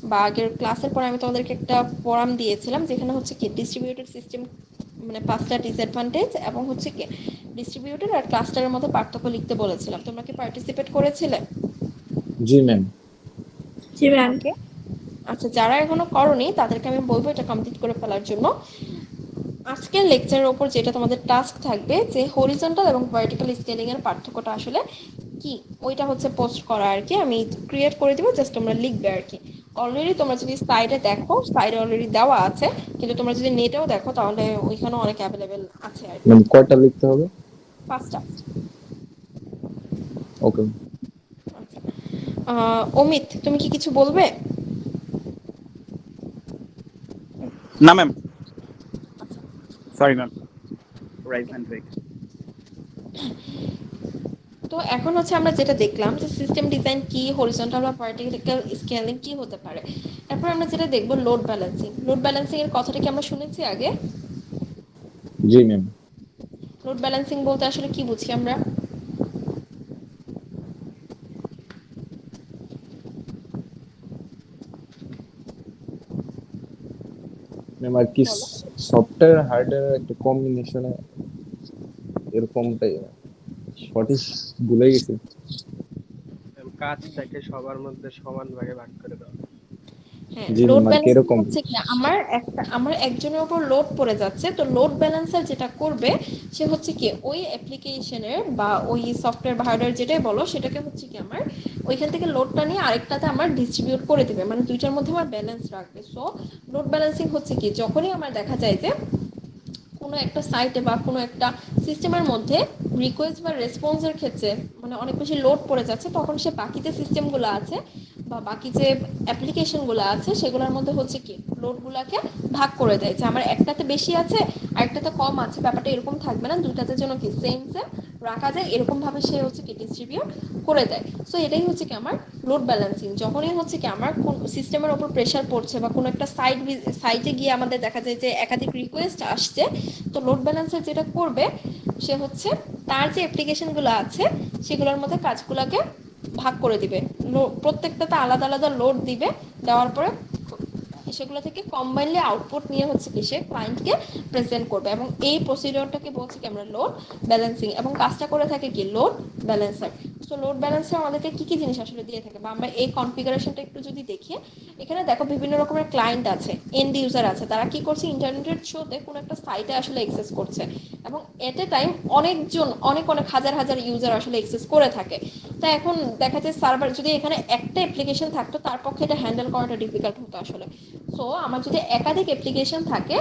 S1: বা আগের ক্লাসের পরে আমি তোমাদেরকে একটা ফোরাম দিয়েছিলাম যেখানে হচ্ছে কি ডিস্ট্রিবিউটেড সিস্টেম মানে 5টা ডিসঅ্যাডভান্টেজ এবং হচ্ছে কি ডিস্ট্রিবিউটেড আর ক্লাস্টারের মধ্যে পার্থক্য লিখতে বলেছিলাম। তোমরা কি পার্টিসিপেট করেছিলে?
S6: জি ম্যাম।
S8: জি ম্যাম।
S1: ওকে, আচ্ছা যারা এখনো করনি তাদেরকে আমি বলবো এটা কমপ্লিট করে ফেলার জন্য। আজকের লেকচারের ওপর যেটা তোমাদের টাস্ক থাকবে যে হরিজন্টাল এবং ভার্টিক্যাল স্কেলিং এর পার্থক্যটা আসলে কি, ওইটা হচ্ছে পোস্ট করা আর কি। আমি ক্রিয়েট করে দিব, জাস্ট তোমরা লিখবে আর কি। অলরেডি তোমরা যদি সাইডে দেখো, সাইডে অলরেডি দেওয়া আছে, কিন্তু তোমরা যদি নেটেও দেখো তাহলে ওইখানেও অনেক অ্যাভেলেবেল আছে আর কি।
S6: ম্যাম কয়টা লিখতে হবে?
S1: 5টা।
S6: ওকে।
S1: আচ্ছা, অমিত তুমি কি কিছু বলবে?
S7: না ma'am, sorry ma'am, right hand brake.
S1: তো এখন হচ্ছে আমরা যেটা দেখলাম যে সিস্টেম ডিজাইন কি, হরিজন্টাল বা ভার্টিক্যাল স্কেলিং কি হতে পারে। এরপর আমরা যেটা দেখবো লোড ব্যালেন্সিং। লোড ব্যালেন্সিং এর কথাটা কি আমরা শুনেছি আগে?
S6: জি ম্যাম।
S1: লোড ব্যালেন্সিং বলতে আসলে কি বুঝি আমরা?
S6: ম্যাম আর কি সফটওয়্যার হার্ডওয়্যার একটা কম্বিনেশনে এরকমটাই সঠিক ভুলে গেছি।
S3: কাজটাকে সবার মধ্যে সমান ভাগে ভাগ করে দাও।
S1: হ্যাঁ,
S6: জি
S1: লোড
S6: ম্যাম, আর
S1: ব্যালেন্সিং
S6: কিরকম?
S1: হচ্ছে কি আমার একজনের উপর লোড পড়ে যাচ্ছে, তো লোড ব্যালেন্সার যেটা করবে সে হচ্ছে কি ওই অ্যাপ্লিকেশনের বা ওই সফটওয়্যার বা হার্ডওয়্যার যেটাই বলো সেটাকে হচ্ছে কি আমার ওইখান থেকে লোডটা নিয়ে আরেকটাতে আমার ডিস্ট্রিবিউট করে দিবে, মানে দুইটার মধ্যে আমার ব্যালেন্স রাখবে। সো লোড ব্যালেন্সিং হচ্ছে কি যখনই আমার দেখা যায় যে কোনো একটা সাইটে বা কোনো একটা সিস্টেমের মধ্যে রিকোয়েস্ট বা রেসপন্সের ক্ষেত্রে মানে অনেক বেশি লোড পড়ে যাচ্ছে, তখন সে বাকি যে সিস্টেমগুলো আছে বা বাকি যে অ্যাপ্লিকেশনগুলো আছে সেগুলোর মধ্যে হচ্ছে কি লোডগুলোকে ভাগ করে দেয়, যে আমার একটাতে বেশি আছে আর একটাতে কম আছে, ব্যাপারটা এরকম থাকবে না, দুইটাতে যেন কি সেম সেম রাখা যায় এরকম ভাবে সে হচ্ছে কি ডিস্ট্রিবিউট করে দেয়। সো এটাই হচ্ছে কি আমার লোড ব্যালেন্সিং। যখনই হচ্ছে কি আমার কোন সিস্টেমের ওপর প্রেশার পড়ছে বা কোনো একটা সাইটে গিয়ে আমাদের দেখা যায় যে একাধিক রিকোয়েস্ট আসছে, তো লোড ব্যালেন্সার যেটা করবে সে হচ্ছে তার যে অ্যাপ্লিকেশনগুলো আছে সেগুলোর মধ্যে কাজগুলোকে ভাগ করে দিবে, প্রত্যেকটাতে আলাদা আলাদা লোড দিবে, দেওয়ার পরে সেগুলো থেকে কম্বাইনলি আউটপুট নিয়ে হচ্ছে কি সে ক্লায়েন্টকে প্রেজেন্ট করবে, এবং এই প্রসিডিওরটাকে বলছি কি আমরা লোড ব্যালেন্সিং, এবং কাজটা করে থাকে কি load balancer. So load balancer আমাদেরকে কি কি জিনিস আসলে দিয়ে থাকে, বা আমরা এই কনফিগারেশনটা একটু যদি দেখি, এখানে দেখো বিভিন্ন রকমের ক্লায়েন্ট আছে, এন্ড ইউজার আছে, তারা কি করছে ইন্টারনেটের থ্রুতে কোনো একটা সাইটে আসলে অ্যাক্সেস করছে, এবং এট এ টাইম অনেকজন অনেক অনেক হাজার হাজার ইউজার আসলে অ্যাক্সেস করে থাকে। তা এখন দেখা যায় সার্ভার যদি এখানে একটা অ্যাপ্লিকেশন থাকতো তার পক্ষে এটা হ্যান্ডেল করাটা ডিফিকাল্ট হতো আসলে। সো আমার যদি একাধিক অ্যাপ্লিকেশন থাকে,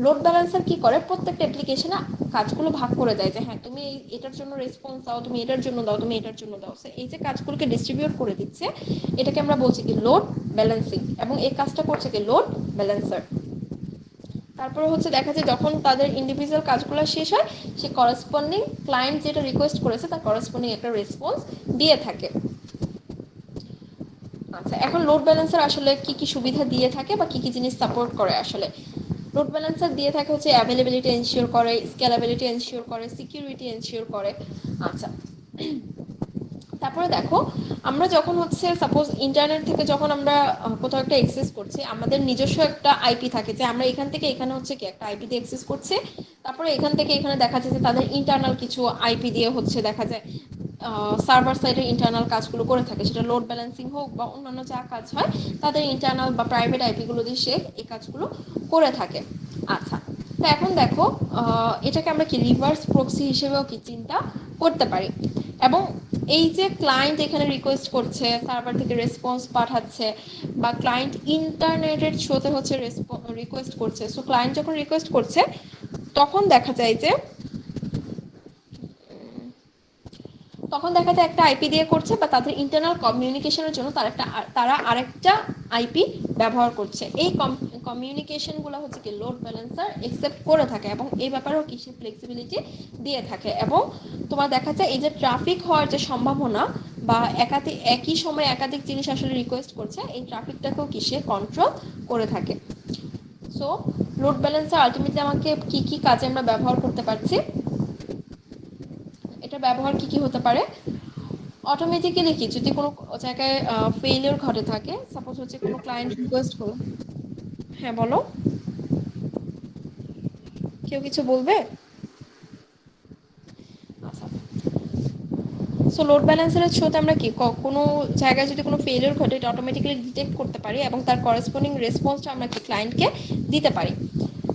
S1: লোড ব্যালেন্সার কি করে প্রত্যেকটা অ্যাপ্লিকেশনে কাজগুলো ভাগ করে দেয়, যে হ্যাঁ তুমি এটার জন্য রেসপন্স দাও, তুমি এটার জন্য দাও, তুমি এটার জন্য দাও। এই যে কাজগুলোকে ডিস্ট্রিবিউট করে দিচ্ছে এটাকে আমরা বলছি কি লোড ব্যালেন্সিং, এবং এই কাজটা করছে কি লোড ব্যালেন্সার। তারপরে হচ্ছে দেখা যায় যখন তাদের ইন্ডিভিজুয়াল কাজগুলো শেষ হয় সে করেসপন্ডিং ক্লায়েন্ট যেটা রিকোয়েস্ট করেছে তার করেসপন্ডিং একটা রেসপন্স দিয়ে থাকে। আচ্ছা, এখন লোড ব্যালেন্সার আসলে কি কি সুবিধা দিয়ে থাকে বা কি কি জিনিস সাপোর্ট করে আসলে? লোড ব্যালেন্সার দিয়ে থাকে হচ্ছে অ্যাভেলেবিলিটি এনশিওর করে, স্কেলেবিলিটি এনশিওর করে, সিকিউরিটি এনশিওর করে। আচ্ছা, তারপরে দেখো আমরা যখন হচ্ছে সাপোজ ইন্টারনেট থেকে যখন আমরা কোথাও একটা অ্যাক্সেস করছি, আমাদের নিজস্ব একটা আইপি থাকে, যে আমরা এখান থেকে এখানে হচ্ছে কি একটা আইপি দিয়ে অ্যাক্সেস করছি, তারপরে এখান থেকে এখানে দেখা যায় যে তাদের ইন্টারনাল কিছু আইপি দিয়ে হচ্ছে দেখা যায় সার্ভার সাইডের ইন্টারনাল কাজগুলো করে থাকে, সেটা লোড ব্যালেন্সিং হোক বা অন্যান্য যা কাজ হয় তাদের ইন্টারনাল বা প্রাইভেট আইপিগুলো দিয়ে সে এই কাজগুলো করে থাকে। আচ্ছা, তো এখন দেখো এটাকে আমরা কি রিভার্স প্রক্সি হিসেবেও কি চিন্তা করতে পারি, এবং এই যে ক্লায়েন্ট এখানে রিকোয়েস্ট করছে, সার্ভার থেকে রেসপন্স পাঠাচ্ছে, বা ক্লায়েন্ট ইন্টারনেটের থ্রুতে হচ্ছে রিকোয়েস্ট করছে। সো ক্লায়েন্ট যখন রিকোয়েস্ট করছে তখন দেখা যায় যে একটা আইপি দিয়ে করছে, বা তাদের ইন্টারনাল কমিউনিকেশনের জন্য তারা আরেকটা আইপি ব্যবহার করছে। এই কমিউনিকেশনগুলো হচ্ছে কি লোড ব্যালেন্সার একসেপ্ট করে থাকে, এবং এই ব্যাপারেও কি সে ফ্লেক্সিবিলিটি দিয়ে থাকে, এবং তোমার দেখা যায় এই যে ট্রাফিক হওয়ার যে সম্ভাবনা বা একই সময় একাধিক জিনিস আসলে রিকোয়েস্ট করছে, এই ট্রাফিকটাকেও কি সে কন্ট্রোল করে থাকে। সো লোড ব্যালেন্সার আলটিমেটলি আমাকে কি কি কাজে আমরা ব্যবহার করতে পারছি, এটা ব্যবহার কি কি হতে পারে? অটোমেটিক্যালি কি যদি কোনো জায়গায় ফেলিওর ঘটে থাকে, সাপোজ হচ্ছে কোনো ক্লায়েন্ট রিকোয়েস্ট করলো, হ্যাঁ বলো, কেউ কিছু বলবে? আচ্ছা, সো লোড ব্যালেন্সারের থ্রুতে আমরা কি কোনো জায়গায় যদি কোনো ফেলিওর ঘটে এটা অটোমেটিক্যালি ডিটেক্ট করতে পারি এবং তার করেসপন্ডিং রেসপন্সটা আমরা কি ক্লায়েন্টকে দিতে পারি।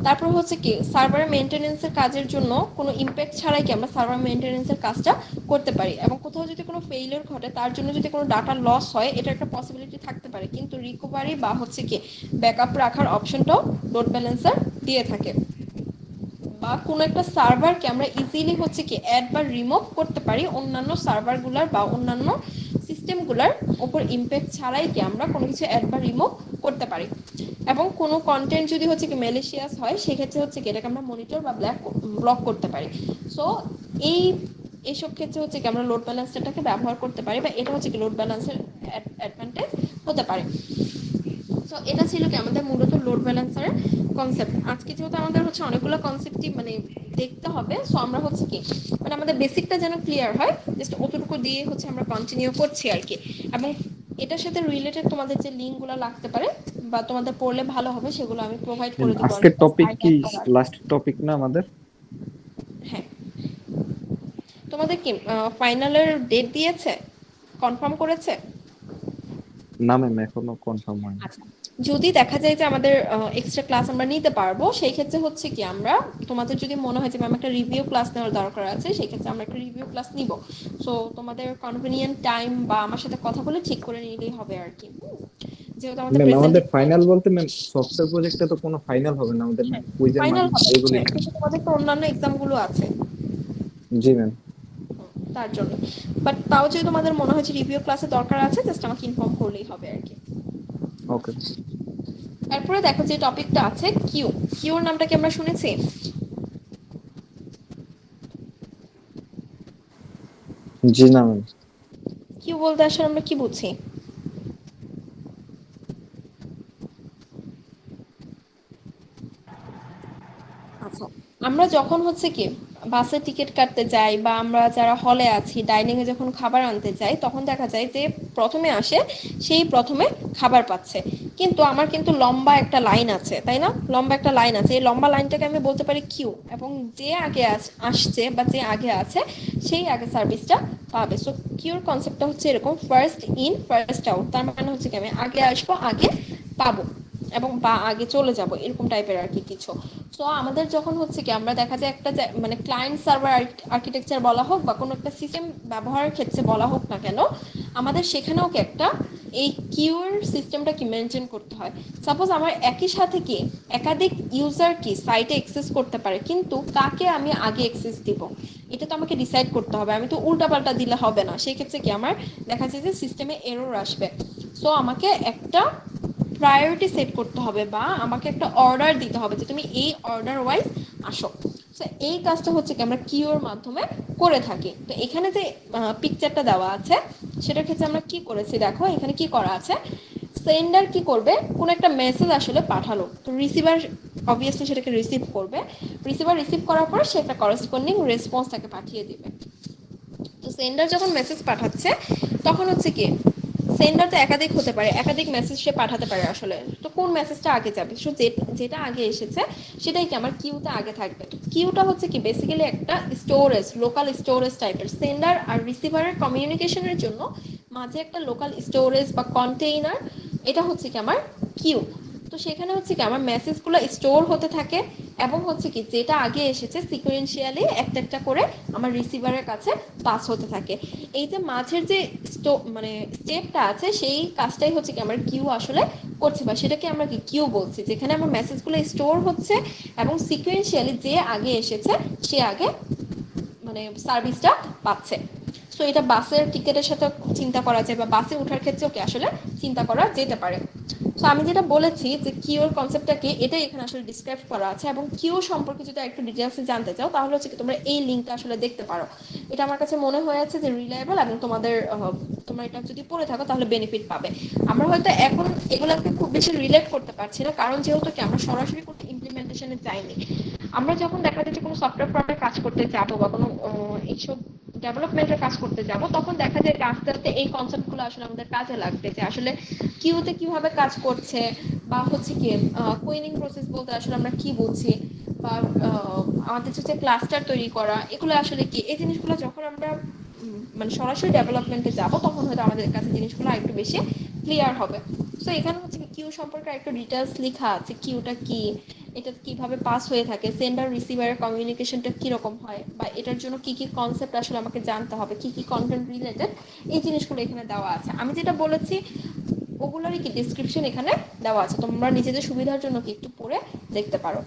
S1: তারপর হচ্ছে কি সার্ভার মেইনটেনেন্সের কাজের জন্য কোনো ইমপ্যাক্ট ছাড়াই কি আমরা সার্ভার মেইনটেনেন্সের কাজটা করতে পারি, এবং কোথাও যদি কোনো ফেইলিওর ঘটে তার জন্য যদি কোনো ডাটা লস হয় এটা একটা পসিবিলিটি থাকতে পারে, কিন্তু রিকভারি বা হচ্ছে কি ব্যাকআপ রাখার অপশনটাও লোড ব্যালেন্সার দিয়ে থাকে। বা কোনো একটা সার্ভারকে আমরা ইজিলি হচ্ছে কি অ্যাড বা রিমুভ করতে পারি অন্যান্য সার্ভারগুলার বা অন্যান্য সিস্টেমগুলার ওপর ইমপ্যাক্ট ছাড়াই কি আমরা কোনো কিছু অ্যাড বা রিমুভ করতে পারি। এবং কোনো কন্টেন্ট যদি হচ্ছে কি ম্যালিশিয়াস হয় সেক্ষেত্রে হচ্ছে কি এটাকে আমরা মনিটর বা ব্লক করতে পারি। সো এইসব ক্ষেত্রে হচ্ছে কি আমরা লোড ব্যালেন্সারটাকে ব্যবহার করতে পারি, বা এটা হচ্ছে কি লোড ব্যালেন্সের অ্যাডভান্টেজ হতে পারে। সো এটা ছিল কি আমাদের মূলত লোড ব্যালেন্সারের কনসেপ্ট। আজকে যেহেতু আমাদের হচ্ছে অনেকগুলো কনসেপ্টই মানে দেখতে হবে, সো আমরা হচ্ছে কি মানে আমাদের বেসিকটা যেন ক্লিয়ার হয় জাস্ট অতটুকু দিয়ে হচ্ছে আমরা কন্টিনিউ করছি আর কি। এবং এটার সাথে রিলেটেড তোমাদের যে লিঙ্কগুলো লাগতে পারে বা তোমাদের পড়লে ভালো হবে সেগুলো আমি প্রোভাইড করে দেবো।
S6: আজকের টপিক কি লাস্ট টপিক না আমাদের?
S1: হ্যাঁ, তোমাদের কি ফাইনালের ডেট দিয়েছে, কনফার্ম করেছে?
S6: না ম্যাম, এখনো কনফার্ম হয়নি।
S1: আচ্ছা, যদি দেখা যায় যে আমাদের এক্সট্রা ক্লাস আমরা নিতে পারবো সেই ক্ষেত্রে হচ্ছে কি আমরা তোমাদের যদি মনে হয় যে ম্যাম একটা রিভিউ ক্লাস নেওয়ার দরকার আছে সেই ক্ষেত্রে আমরা একটা রিভিউ ক্লাস নিব। সো তোমাদের কনভিনিয়েন্ট টাইম বা আমার সাথে কথা বলে ঠিক করে নিলেই হবে আর কি। যেহেতু আমাদের
S6: ম্যাম আমাদের ফাইনাল বলতে ম্যাম সফটওয়্যার প্রজেক্টে তো কোনো ফাইনাল হবে না আমাদের, কুইজের
S1: ফাইনাল
S6: মানে
S1: হবে
S6: এগুলি।
S1: কিন্তু তোমাদের তো অন্যান্য এক্সাম গুলো আছে
S6: জি ম্যাম।
S1: তার জন্য। বাট তাও যদি তোমাদের মনে হয় যে রিভিউ ক্লাসে দরকার আছে জাস্ট আমাকে ইনফর্ম করলেই হবে আর কি।
S6: ওকে।
S1: এরপরে দেখো যে টপিকটা আছে কিউর নামটা কি আমরা শুনেছি?
S6: জি না ম্যাম।
S1: কিউ বলতে আসলে আমরা কি বুঝি? আচ্ছা, আমরা যখন হচ্ছে কি বাসে টিকিট কাটতে যাই বা আমরা যারা হলে আছি ডাইনিং এ যখন খাবার আনতে যাই তখন দেখা যায় যে প্রথমে আসে সেই প্রথমে খাবার পাচ্ছে, কিন্তু আমার কিন্তু লম্বা একটা লাইন আছে, তাই না? লম্বা একটা লাইন আছে, এই লম্বা লাইনটাকে আমি বলতে পারি কিউ, এবং যে আগে আসছে বা যে আগে আছে সেই আগে সার্ভিসটা পাবে। সো কিউর কনসেপ্টটা হচ্ছে এরকম, ফার্স্ট ইন ফার্স্ট আউট। তার মানে হচ্ছে কি আমি আগে আসবো আগে পাবো এবং বা আগে চলে যাব এরকম টাইপের আর কি কিছু। সো আমাদের যখন হচ্ছে কি আমরা দেখা যায় একটা মানে ক্লায়েন্ট সার্ভার আর্কিটেকচার বলা হোক বা কোনো একটা সিস্টেম ব্যবহারের ক্ষেত্রে বলা হোক না কেন, আমাদের সেখানেও কি একটা এই কিউর সিস্টেমটা কি মেনটেন করতে হয়। সাপোজ আমার একই সাথে কি একাধিক ইউজার কি সাইটে অ্যাক্সেস করতে পারে, কিন্তু কাকে আমি আগে অ্যাক্সেস দিব এটা তো আমাকে ডিসাইড করতে হবে, আমি তো উল্টাপাল্টা দিলে হবে না। সেই ক্ষেত্রে কি আমার দেখা যায় যে সিস্টেমে এরর আসবে। সো আমাকে একটা প্রায়োরিটি সেট করতে হবে বা আমাকে একটা অর্ডার দিতে হবে যে তুমি এই অর্ডার ওয়াইজ আসো। সো এই কাজটা হচ্ছে কি আমরা কিউর মাধ্যমে করে থাকি। তো এখানে যে পিকচারটা দেওয়া আছে সেটার ক্ষেত্রে আমরা কি করেছি দেখো, এখানে কি করা আছে, সেন্ডার কি করবে, কোনো একটা মেসেজ আসলে পাঠালো, তো রিসিভার অবভিয়াসলি সেটাকে রিসিভ করবে, রিসিভার রিসিভ করার পর সে একটা করেসপন্ডিং রেসপন্স তাকে পাঠিয়ে দিবে। তো সেন্ডার যখন মেসেজ পাঠাচ্ছে তখন হচ্ছে কি সেন্ডার তো একাধিক হতে পারে, একাধিক মেসেজ সে পাঠাতে পারে আসলে, তো কোন মেসেজটা আগে যাবে, সো যেটা আগে এসেছে সেটাই কি আমার কিউতে আগে থাকবে। তো কিউটা হচ্ছে কি বেসিক্যালি একটা স্টোরেজ, লোকাল স্টোরেজ টাইপের, সেন্ডার আর রিসিভারের কমিউনিকেশনের জন্য মাঝে একটা লোকাল স্টোরেজ বা কন্টেইনার, এটা হচ্ছে কি আমার কিউ। তো সেখানে হচ্ছে কি আমার মেসেজগুলো স্টোর হতে থাকে এবং হচ্ছে কি যেটা আগে এসেছে সিকোয়েন্সিয়ালি একটা একটা করে আমার রিসিভারের কাছে পাস হতে থাকে। এই যে মাঝের যে মানে স্টেপটা আছে সেই কাজটাই হচ্ছে কি আমার কিউ আসলে করছে, বা সেটাকে আমরা কি কিউ বলছি, যেখানে আমার মেসেজগুলো স্টোর হচ্ছে এবং সিকোয়েন্সিয়ালি যে আগে এসেছে সে আগে মানে সার্ভিসটা পাচ্ছে। সো এটা বাসের টিকেটের সাথে চিন্তা করা যায় বা বাসে ওঠার ক্ষেত্রেও কি আসলে চিন্তা করা যেতে পারে। সো আমি যেটা বলেছি যে কিউর কনসেপ্টটা কি এটাই এখানে আসলে ডিসক্রাইব করা আছে, এবং কিউ সম্পর্কে যদি একটু ডিটেলসে জানতে চাও তাহলে হচ্ছে কি তোমরা এই লিঙ্কটা আসলে দেখতে পারো। এটা আমার কাছে মনে হয়েছে যে রিলায়েবল এবং তোমরা এটা যদি পড়ে থাকো তাহলে বেনিফিট পাবে। আমরা হয়তো এখন এগুলোকে খুব বেশি রিলেট করতে পারছি না, কারণ যেহেতু কি আমরা সরাসরি কোনো ইমপ্লিমেন্টেশনে যাইনি। আমরা যখন দেখা যায় যে কোনো সফটওয়্যার প্রজেক্টে কাজ করতে যাবো বা কোনো এইসব ডেভেলপমেন্টের কাজ করতে যাব তখন দেখা যায় যে আস্তে আস্তে এই কনসেপ্টগুলো আসলে আমাদের কাজে লাগবে, যে আসলে কিউতে কিভাবে কাজ করছে বা হচ্ছে কি কুইনিং প্রসেস বলতে আসলে আমরা কি বুঝি, বা আমাদের হচ্ছে ক্লাস্টার তৈরি করা, এগুলো আসলে কি, এই জিনিসগুলো যখন আমরা মানে সরাসরি ডেভেলপমেন্টে যাব তখন হয়তো আমাদের কাছে জিনিসগুলো আরেকটু বেশি ক্লিয়ার হবে। সো এখানে হচ্ছে কিউ সম্পর্কে আরেকটু ডিটেলস লেখা আছে, কিউটা কি, এটা কিভাবে পাস হয়ে থাকে, সেন্ডার রিসিভারের কমিউনিকেশনটা কিরকম হয়, বা এটার জন্য কি কি কনসেপ্ট আসলে আমাকে জানতে হবে, কি কি কন্টেন্ট রিলেটেড, এই জিনিসগুলো এখানে দেওয়া আছে। আমি যেটা বলেছি ওগুলোরই কি ডিসক্রিপশন এখানে দেওয়া আছে, তোমরা নিজেদের সুবিধার জন্য কি একটু পড়ে দেখতে পারো।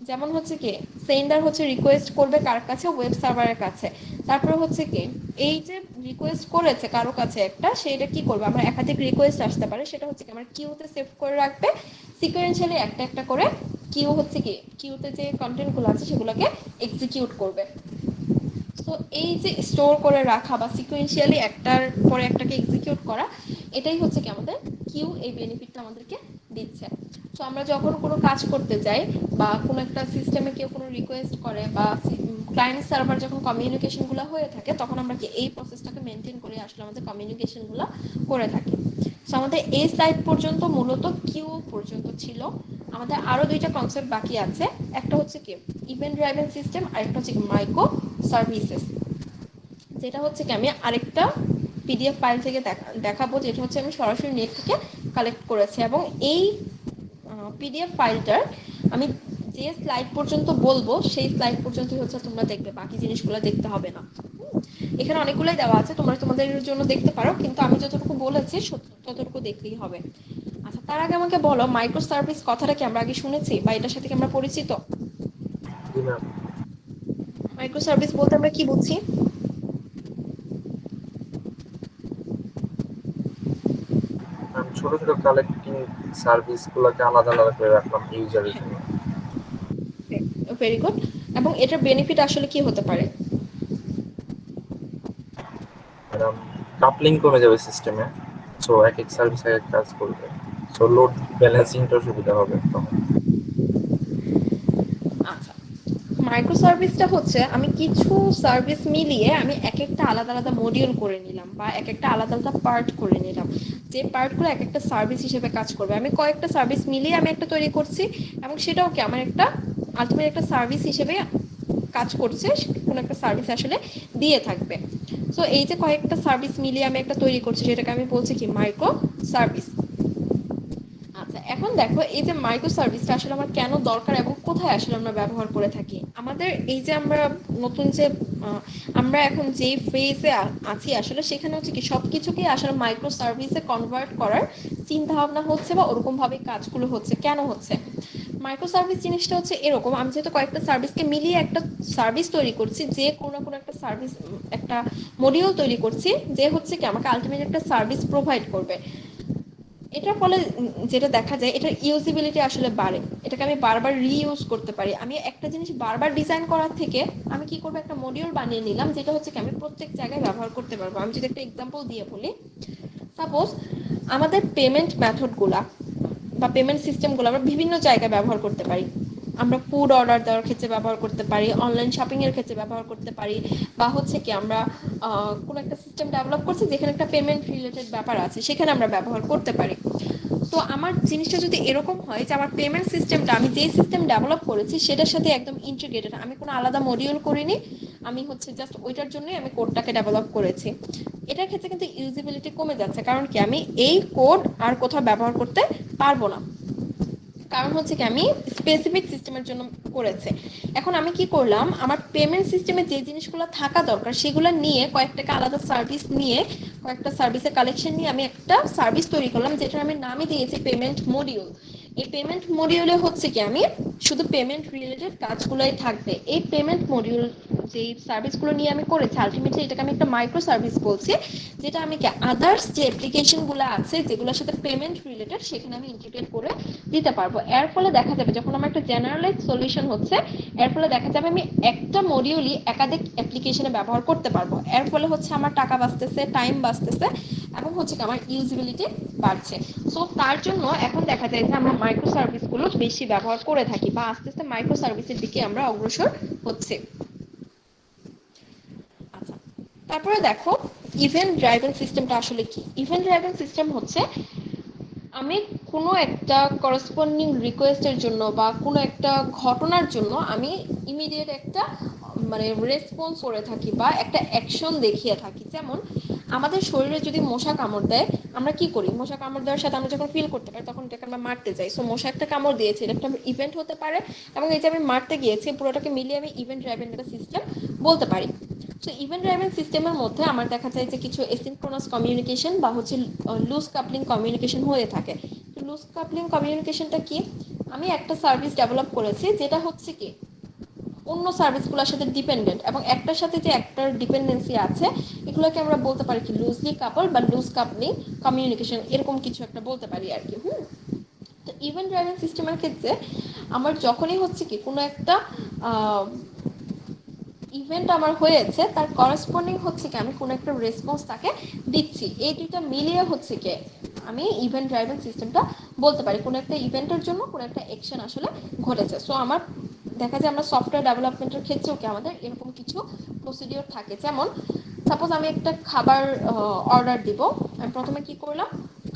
S1: যেমন হচ্ছে কি সেন্ডার হচ্ছে রিকোয়েস্ট করবে কার কাছে, ওয়েব সার্ভারের কাছে। তারপরে হচ্ছে কি এই যে রিকোয়েস্ট করেছে কারো কাছে একটা, সেটা কি করবে, আমার একাধিক রিকোয়েস্ট আসতে পারে, সেটা হচ্ছে কি আমার কিউতে সেভ করে রাখবে সিকোয়েন্সিয়ালি একটা একটা করে। কিউ হচ্ছে কি কিউতে যে কন্টেন্টগুলো আছে সেগুলোকে এক্সিকিউট করবে। তো এই যে স্টোর করে রাখা বা সিকোয়েন্সিয়ালি একটার পরে একটাকে এক্সিকিউট করা, এটাই হচ্ছে কি আমাদের কিউ এই বেনিফিটটা আমাদেরকে দিচ্ছে। তো আমরা যখন কোনো কাজ করতে যাই বা কোনো একটা সিস্টেমে কেউ কোনো রিকোয়েস্ট করে বা ক্লায়েন্ট সার্ভার যখন কমিউনিকেশনগুলো হয়ে থাকে, তখন আমরা কি এই প্রসেসটাকে মেনটেন করে আসলে আমাদের কমিউনিকেশনগুলো করে থাকি। তো আমাদের এই স্লাইড পর্যন্ত মূলত কিউ পর্যন্ত ছিল। আমাদের আরো দুইটা কনসেপ্ট বাকি আছে, একটা হচ্ছে কি ইভেন্ট ড্রাইভেন সিস্টেম, আর একটা হচ্ছে মাইক্রো সার্ভিসেস, যেটা হচ্ছে কি আমি আরেকটা পিডিএফ ফাইল থেকে দেখাবো, যেটা হচ্ছে আমি সরাসরি নেট থেকে কালেক্ট করেছি। এবং এই পিডিএফ ফাইলটার আমি যে স্লাইড পর্যন্ত বলবো সেই স্লাইড পর্যন্তই হচ্ছে তোমরা দেখবে, বাকি জিনিসগুলো দেখতে হবে না। এখানে অনেকগুলোই দেওয়া আছে, তোমরা তোমাদের জন্য দেখতে পারো, কিন্তু আমি যতটুকু বলেছি ততটুকু দেখলেই হবে। আচ্ছা, তার আগে আমাকে বলো মাইক্রো সার্ভিস কথাটা কি আমরা আগে শুনেছি বা এটার সাথে কি আমরা পরিচিত? মাইক্রো সার্ভিস বলতে আমরা কি বুঝি?
S9: ছোট ছোট কালেক্টিং সার্ভিস গুলোকে আলাদা আলাদা করে রাখলাম ইউজারের জন্য।
S1: Very good. এবং এটার বেনিফিট আসলে কি হতে পারে?
S9: কাপলিং কমে যাবে সিস্টেমে, সো এক এক সার্ভিস এক এক কাজ করবে, সো লোড ব্যালেন্সিংটা সুবিধা হবে তখন।
S1: আচ্ছা, মাইক্রো সার্ভিসটা হচ্ছে আমি কিছু সার্ভিস মিলিয়ে আমি এক একটা আলাদা আলাদা মডিউল করে নিলাম বা এক একটা আলাদা আলাদা পার্ট করে নিলাম, যে পার্টগুলো এক একটা সার্ভিস হিসেবে কাজ করবে। আমি কয়েকটা সার্ভিস মিলিয়ে আমি একটা তৈরি করছি এবং সেটাও কি আমার একটা আলটিমেট একটা সার্ভিস হিসেবে কাজ করছে, কোনো একটা সার্ভিস আসলে দিয়ে থাকবে। সো এই যে কয়েকটা সার্ভিস মিলিয়ে আমি একটা তৈরি করছি, সেটাকে আমি বলছি কি মাইক্রো সার্ভিস। আচ্ছা, এখন দেখো এই যে মাইক্রো সার্ভিসটা আসলে আমার কেন দরকার এবং কোথায় আসলে আমরা ব্যবহার করে থাকি। আমাদের এই যে আমরা নতুন যে আমরা এখন যে ফেজে আছি আসলে, সেখানে হচ্ছে কি সবকিছুকে আসলে মাইক্রো সার্ভিসে কনভার্ট করার চিন্তা ভাবনা হচ্ছে বা ওরকম ভাবে কাজগুলো হচ্ছে। কেন হচ্ছে? মাইক্রো সার্ভিস জিনিসটা হচ্ছে এরকম, আমি যেহেতু কয়েকটা সার্ভিসকে মিলিয়ে একটা সার্ভিস তৈরি করছি, যে কোনো একটা সার্ভিস একটা মডিউল তৈরি করছি, যে হচ্ছে কি আমাকে আলটিমেট একটা সার্ভিস প্রোভাইড করবে। এটার ফলে যেটা দেখা যায়, এটার ইউজিবিলিটি আসলে বাড়ে, এটাকে আমি বারবার রিইউজ করতে পারি। আমি একটা জিনিস বারবার ডিজাইন করার থেকে আমি কি করবো, একটা মডিউল বানিয়ে নিলাম যেটা হচ্ছে কি আমি প্রত্যেক জায়গায় ব্যবহার করতে পারবো। আমি যদি একটা এক্সাম্পল দিয়ে বলি, সাপোজ আমাদের পেমেন্ট মেথডগুলা বা পেমেন্ট সিস্টেমগুলো আমরা বিভিন্ন জায়গায় ব্যবহার করতে পারি। আমরা ফুড অর্ডার দেওয়ার ক্ষেত্রে ব্যবহার করতে পারি, অনলাইন শপিং এর ক্ষেত্রে ব্যবহার করতে পারি, বা হচ্ছে কি আমরা কোনো একটা সিস্টেম ডেভেলপ করছি যেখানে একটা পেমেন্ট রিলেটেড ব্যাপার আছে, সেখানে আমরা ব্যবহার করতে পারি। তো আমার জিনিসটা যদি এরকম হয় যে আমার পেমেন্ট সিস্টেমটা আমি যে সিস্টেম ডেভেলপ করেছি সেটার সাথে একদম ইন্টিগ্রেটেড, আমি কোনো আলাদা মডিউল করিনি, আমি হচ্ছে জাস্ট ওইটার জন্যই আমি কোডটাকে ডেভেলপ করেছি, এটার ক্ষেত্রে কিন্তু ইউজিবিলিটি কমে যাচ্ছে। কারণ কি আমি এই কোড আর কোথাও ব্যবহার করতে পারবো না, কারণ হচ্ছে কি আমি স্পেসিফিক সিস্টেমের জন্য করেছে। এখন আমি কি করলাম, আমার পেমেন্ট সিস্টেমে যে জিনিসগুলো থাকা দরকার সেগুলো নিয়ে কয়েকটাকে আলাদা সার্ভিস নিয়ে, কয়েকটা সার্ভিসের কালেকশন নিয়ে আমি একটা সার্ভিস তৈরি করলাম, যেটা আমি নামই দিয়েছি পেমেন্ট মডিউল। এই পেমেন্ট মডিউলে হচ্ছে কি আমি শুধু পেমেন্ট রিলেটেড কাজগুলোই থাকবে। এই পেমেন্ট মডিউল যে সার্ভিসগুলো নিয়ে আমি করেছি, আলটিমেটলি এটাকে আমি একটা মাইক্রো সার্ভিস বলছি, যেটা আমি কি আদার্স যে অ্যাপ্লিকেশনগুলো আছে যেগুলোর সাথে পেমেন্ট রিলেটেড, সেখানে আমি ইন্টিগ্রেট করে দিতে পারবো। এর ফলে দেখা যাবে যখন আমার একটা জেনারেলাইজ সলিউশন হচ্ছে, এর ফলে দেখা যাবে আমি একটা মডিউলই একাধিক অ্যাপ্লিকেশনে ব্যবহার করতে পারবো। এর ফলে হচ্ছে আমার টাকা বাঁচতেছে, টাইম বাঁচতেছে এবং হচ্ছে কি আমার ইউজিবিলিটি বাড়ছে। সো তার জন্য এখন দেখা যায় যে আমরা মাইক্রো সার্ভিসগুলো বেশি ব্যবহার করে থাকি বা আস্তে আস্তে মাইক্রো সার্ভিসের দিকে আমরা অগ্রসর হচ্ছে। আচ্ছা, তারপরে দেখো ইভেন্ট ড্রাইভেন সিস্টেমটা আসলে কি। ইভেন্ট ড্রাইভেন সিস্টেম হচ্ছে আমি কোনো একটা করসপন্ডিং রিকোয়েস্টের জন্য বা কোনো একটা ঘটনার জন্য আমি ইমিডিয়েট একটা মানে রেসপন্স করে থাকি বা একটা অ্যাকশন দেখিয়ে থাকি। যেমন আমাদের শরীরে যদি মশা কামড় দেয়, আমরা কি করি? মশা কামড় দেওয়ার সাথে আমরা যখন ফিল করতে পারি তখন এটাকে আমরা মারতে যাই। সো মশা একটা কামড় দিয়েছে, এটা একটা ইভেন্ট হতে পারে, এবং এই যে আমি মারতে গিয়েছি পুরোটাকে মিলিয়ে আমি ইভেন্ট ড্রাইভেন একটা সিস্টেম বলতে পারি। সো ইভেন্ট ড্রাইভেন সিস্টেমের মধ্যে আমার দেখা যায় যে কিছু এসিনক্রোনাস কমিউনিকেশন বা হচ্ছে লুজ কাপলিং কমিউনিকেশন হয়ে থাকে। তো লুজ কাপলিং কমিউনিকেশনটা কি? আমি একটা সার্ভিস ডেভেলপ করেছি যেটা হচ্ছে কি অন্য সার্ভিসগুলোর সাথে ডিপেন্ডেন্ট, এবং একটার সাথে যে একটার ডিপেন্ডেন্সি আছে এগুলোকে আমরা বলতে পারি কি লুজলি কাপল বা লুজ কাপলিং কমিউনিকেশন, এরকম কিছু একটা বলতে পারি আর কি। তো ইভেন্ট ড্রাইভেন সিস্টেমের ক্ষেত্রে আমার যখনই হচ্ছে কি কোনো একটা ইভেন্ট আমার হয়েছে তার করসপন্ডিং হচ্ছে কি আমি কোনো একটা রেসপন্স তাকে দিচ্ছি, এই দুইটা মিলিয়ে হচ্ছে কি আমি ইভেন্ট ড্রাইভেন সিস্টেমটা বলতে পারি। কোনো একটা ইভেন্টের জন্য কোনো একটা অ্যাকশন আসলে ঘটেছে। সো আমার দেখা যায় আমরা সফটওয়্যার ডেভেলপমেন্টের ক্ষেত্রেও কি আমাদের এরকম কিছু প্রসিডিওর থাকে। যেমন সাপোজ আমি একটা খাবার অর্ডার দিব, আমি প্রথমে কি করলাম,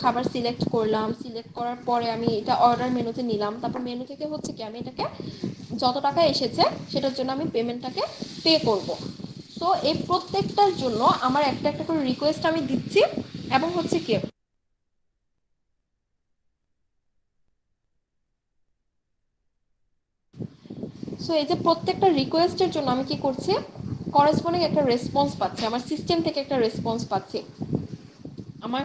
S1: খাবার সিলেক্ট করলাম, সিলেক্ট করার পরে আমি এটা অর্ডার মেনুতে নিলাম, তারপর মেনু থেকে হচ্ছে কি আমি এটাকে যত টাকা এসেছে সেটার জন্য আমি পেমেন্টটাকে পে করব। সো এই প্রত্যেকটার জন্য আমার একটা একটা করে রিকোয়েস্ট আমি দিচ্ছি, এবং হচ্ছে কি সো এই যে প্রত্যেকটা রিকোয়েস্টের জন্য আমি কি করছি, করেসপন্ডিং একটা রেসপন্স পাচ্ছি, আমার সিস্টেম থেকে একটা রেসপন্স পাচ্ছি। আমার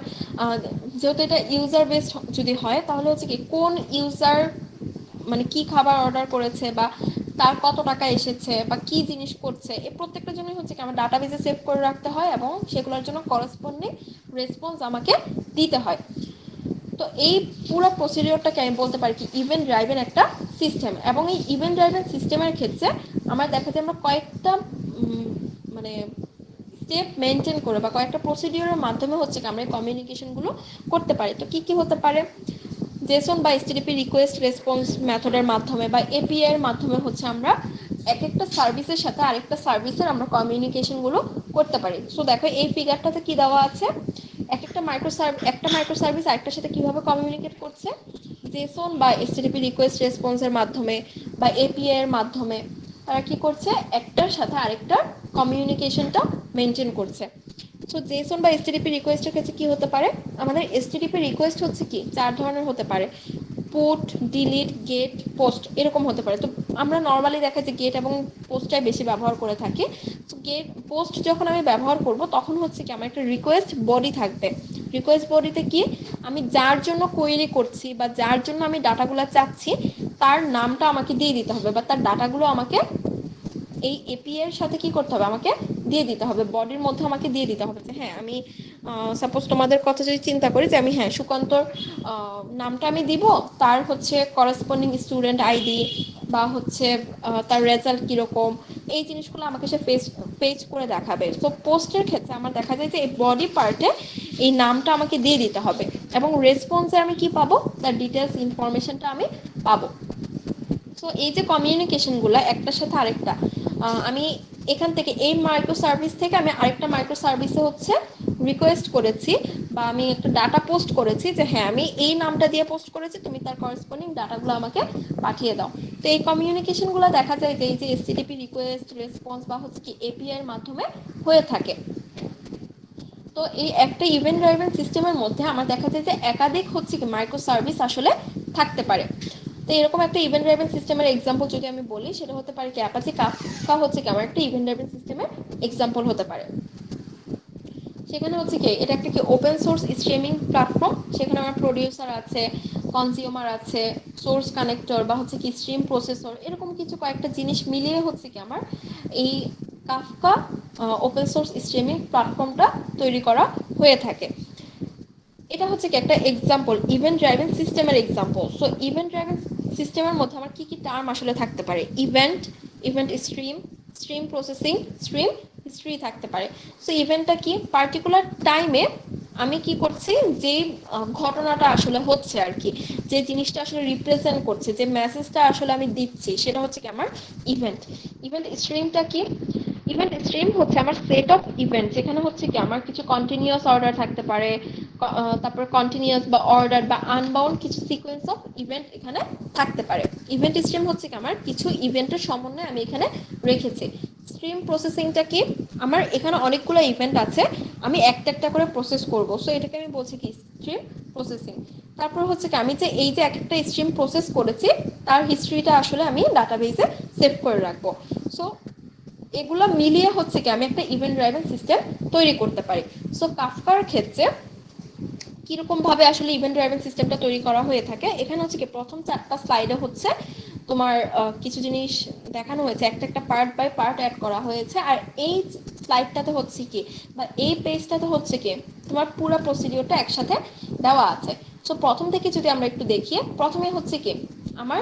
S1: যেহেতু এটা ইউজার বেসড যদি হয় তাহলে হচ্ছে কি কোন ইউজার মানে কি খাবার অর্ডার করেছে বা তার কত টাকা এসেছে বা কি জিনিস করছে, এই প্রত্যেকটার জন্যই হচ্ছে কি আমার ডাটাবেসে সেভ করে রাখতে হয়, এবং সেগুলোর জন্য করসপন্ডিং রেসপন্স আমাকে দিতে হয়। তো এই পুরো প্রসিডিওরটাকে আমি বলতে পারি কি ইভেন্ট ড্রাইভেন একটা সিস্টেম। এবং এই ইভেন্ট ড্রাইভেন সিস্টেমের ক্ষেত্রে আমার দেখা যায় আমরা কয়েকটা মানে স্টেপ মেনটেন করে বা কয়েকটা প্রসিডিওরের মাধ্যমে হচ্ছে কি আমরা কমিউনিকেশনগুলো করতে পারি। তো কি কি হতে পারে, জেসন বা এসটিডিপি রিকোয়েস্ট রেসপন্স মেথডের মাধ্যমে বা এপিআই এর মাধ্যমে হচ্ছে আমরা এক একটা সার্ভিসের সাথে আরেকটা সার্ভিসের আমরা কমিউনিকেশনগুলো করতে পারি। সো দেখো এই ফিগারটাতে কি দেওয়া আছে, একটা মাইক্রো সার্ভিস আরেকটার সাথে কিভাবে কমিউনিকেট করছে, জেসন বা এসটিডিপি রিকোয়েস্ট রেসপন্সের মাধ্যমে বা এপিআই এর মাধ্যমে তারা কি করছে, একটার সাথে আরেকটার কমিউনিকেশনটা মেনটেন করছে। সো জেসন বা এসটিডিপি রিকোয়েস্টের কাছে কি হতে পারে, আমাদের এসটিডিপি রিকোয়েস্ট হচ্ছে কি 4 ধরনের হতে পারে, পুট, ডিলিট, গেট, পোস্ট এরকম হতে পারে। তো আমরা নর্মালি দেখা যায় গেট এবং পোস্টটাই বেশি ব্যবহার করে থাকি। তো গেট পোস্ট যখন আমি ব্যবহার করব তখন হচ্ছে কি আমার একটা রিকোয়েস্ট বডি থাকবে। রিকোয়েস্ট বডিতে কি আমি যার জন্য কোয়েরি করছি বা যার জন্য আমি ডাটাগুলো চাচ্ছি তার নামটা আমাকে দিয়ে দিতে হবে, বা তার ডাটাগুলো আমাকে এই এপিআই এর সাথে কি করতে হবে, আমাকে দিয়ে দিতে হবে, বডির মধ্যে আমাকে দিয়ে দিতে হবে যে হ্যাঁ আমি সাপোজ তোমাদের কথা যদি চিন্তা করি যে আমি হ্যাঁ সুকান্তর নামটা আমি দিব, তার হচ্ছে করসপন্ডিং স্টুডেন্ট আইডি বা হচ্ছে তার রেজাল্ট কীরকম, এই জিনিসগুলো আমাকে সে পেজ করে দেখাবে। তো পোস্টের ক্ষেত্রে আমার দেখা যায় যে এই বডি পার্টে এই নামটা আমাকে দিয়ে দিতে হবে, এবং রেসপন্সে আমি কি পাবো, তার ডিটেলস ইনফরমেশনটা আমি পাবো। সো এই যে কমিউনিকেশনগুলো একটার সাথে আরেকটা, আমি এখান থেকে এই মাইক্রো সার্ভিস থেকে আমি আরেকটা মাইক্রো সার্ভিসে হচ্ছে রিকোয়েস্ট করেছি বা আমি একটা ডাটা পোস্ট করেছি যে হ্যাঁ আমি এই নামটা দিয়ে পোস্ট করেছি, তুমি তার করসপন্ডিং ডাটাগুলো আমাকে পাঠিয়ে দাও। তো এই কমিউনিকেশনগুলো দেখা যায় যে এই যে এসটিডিপি রিকোয়েস্ট রেসপন্স বা হচ্ছে কি এপিআই এর মাধ্যমে হয়ে থাকে। তো এই একটা ইভেন্ট ড্রাইভেন সিস্টেমের মধ্যে আমার দেখা যায় যে একাধিক হচ্ছে কি মাইক্রো সার্ভিস আসলে থাকতে পারে। তো এরকম একটা ইভেন্ট ড্রাইভেন সিস্টেমের এক্সাম্পল যদি আমি বলি সেটা হতে পারে কি অ্যাপাচি কাফকা হচ্ছে কি আমার একটা ইভেন্ট ড্রাইভেন সিস্টেমের এক্সাম্পল হতে পারে। সেখানে হচ্ছে কি এটা একটা কি ওপেন সোর্স স্ট্রিমিং প্ল্যাটফর্ম, সেখানে আমার প্রোডিউসার আছে, কনজিউমার আছে, সোর্স কানেক্টর বা হচ্ছে কি স্ট্রিম প্রসেসর, এরকম কিছু কয়েকটা জিনিস মিলিয়ে হচ্ছে কি আমার এই কাফকা ওপেন সোর্স স্ট্রিমিং প্ল্যাটফর্মটা তৈরি করা হয়ে থাকে। এটা হচ্ছে কি একটা এক্সাম্পল ইভেন্ট ড্রাইভেন সিস্টেমের এক্সাম্পল। সো ইভেন্ট ড্রাইভেন সিস্টেমের মধ্যে আমার কি কি টার্ম আসলে থাকতে পারে, event, event stream, stream processing, stream history থাকতে পারে। সো ইভেন্টটা কি পার্টিকুলার টাইমে আমি কি করছি, যে ঘটনাটা আসলে হচ্ছে আর কি, যে জিনিসটা আসলে রিপ্রেজেন্ট করছে, যে মেসেজটা আসলে আমি দিচ্ছি সেটা হচ্ছে কি আমার ইভেন্ট। ইভেন্ট স্ট্রিমটা কি, ইভেন্ট স্ট্রিম হচ্ছে আমার সেট অফ ইভেন্ট যেখানে হচ্ছে কি আমার কিছু কন্টিনিউয়াস অর্ডার থাকতে পারে, তারপর কন্টিনিউয়াস বা অর্ডার বা আনবাউন্ড কিছু সিকোয়েন্স অফ ইভেন্ট এখানে থাকতে পারে। ইভেন্ট স্ট্রিম হচ্ছে কি আমার কিছু ইভেন্টের সমন্বয়ে আমি এখানে রেখেছি। স্ট্রিম প্রসেসিংটা কি? আমার এখানে অনেকগুলো ইভেন্ট আছে, আমি একটা একটা করে প্রসেস করব, সো এটাকে আমি বলছি কি স্ট্রিম প্রসেসিং। তারপর হচ্ছে কি আমি যে এই যে এক একটা স্ট্রিম প্রসেস করেছি তার হিস্ট্রিটা আসলে আমি ডাটাবেসে সেভ করে রাখবো। সো এগুলো মিলিয়ে হচ্ছে কি আমি একটা ইভেন্ট ড্রাইভেন সিস্টেম তৈরি করতে পারি। সো কাফকার ক্ষেত্রে কিরকম ভাবে আসলে ইভেন্ট ড্রাইভেন সিস্টেমটা তৈরি করা হয়ে থাকে, এখানে হচ্ছে কি প্রথম 4টা স্লাইডে হচ্ছে তোমার কিছু জিনিস দেখানো হয়েছে, একটা একটা পার্ট বাই পার্ট অ্যাড করা হয়েছে। আর এই স্লাইডটাতে হচ্ছে কি বা এই পেজটাতে হচ্ছে কি তোমার পুরো প্রসিডিওরটা একসাথে দেওয়া আছে। সো প্রথম থেকে যদি আমরা একটু দেখি, প্রথমে হচ্ছে কি আমার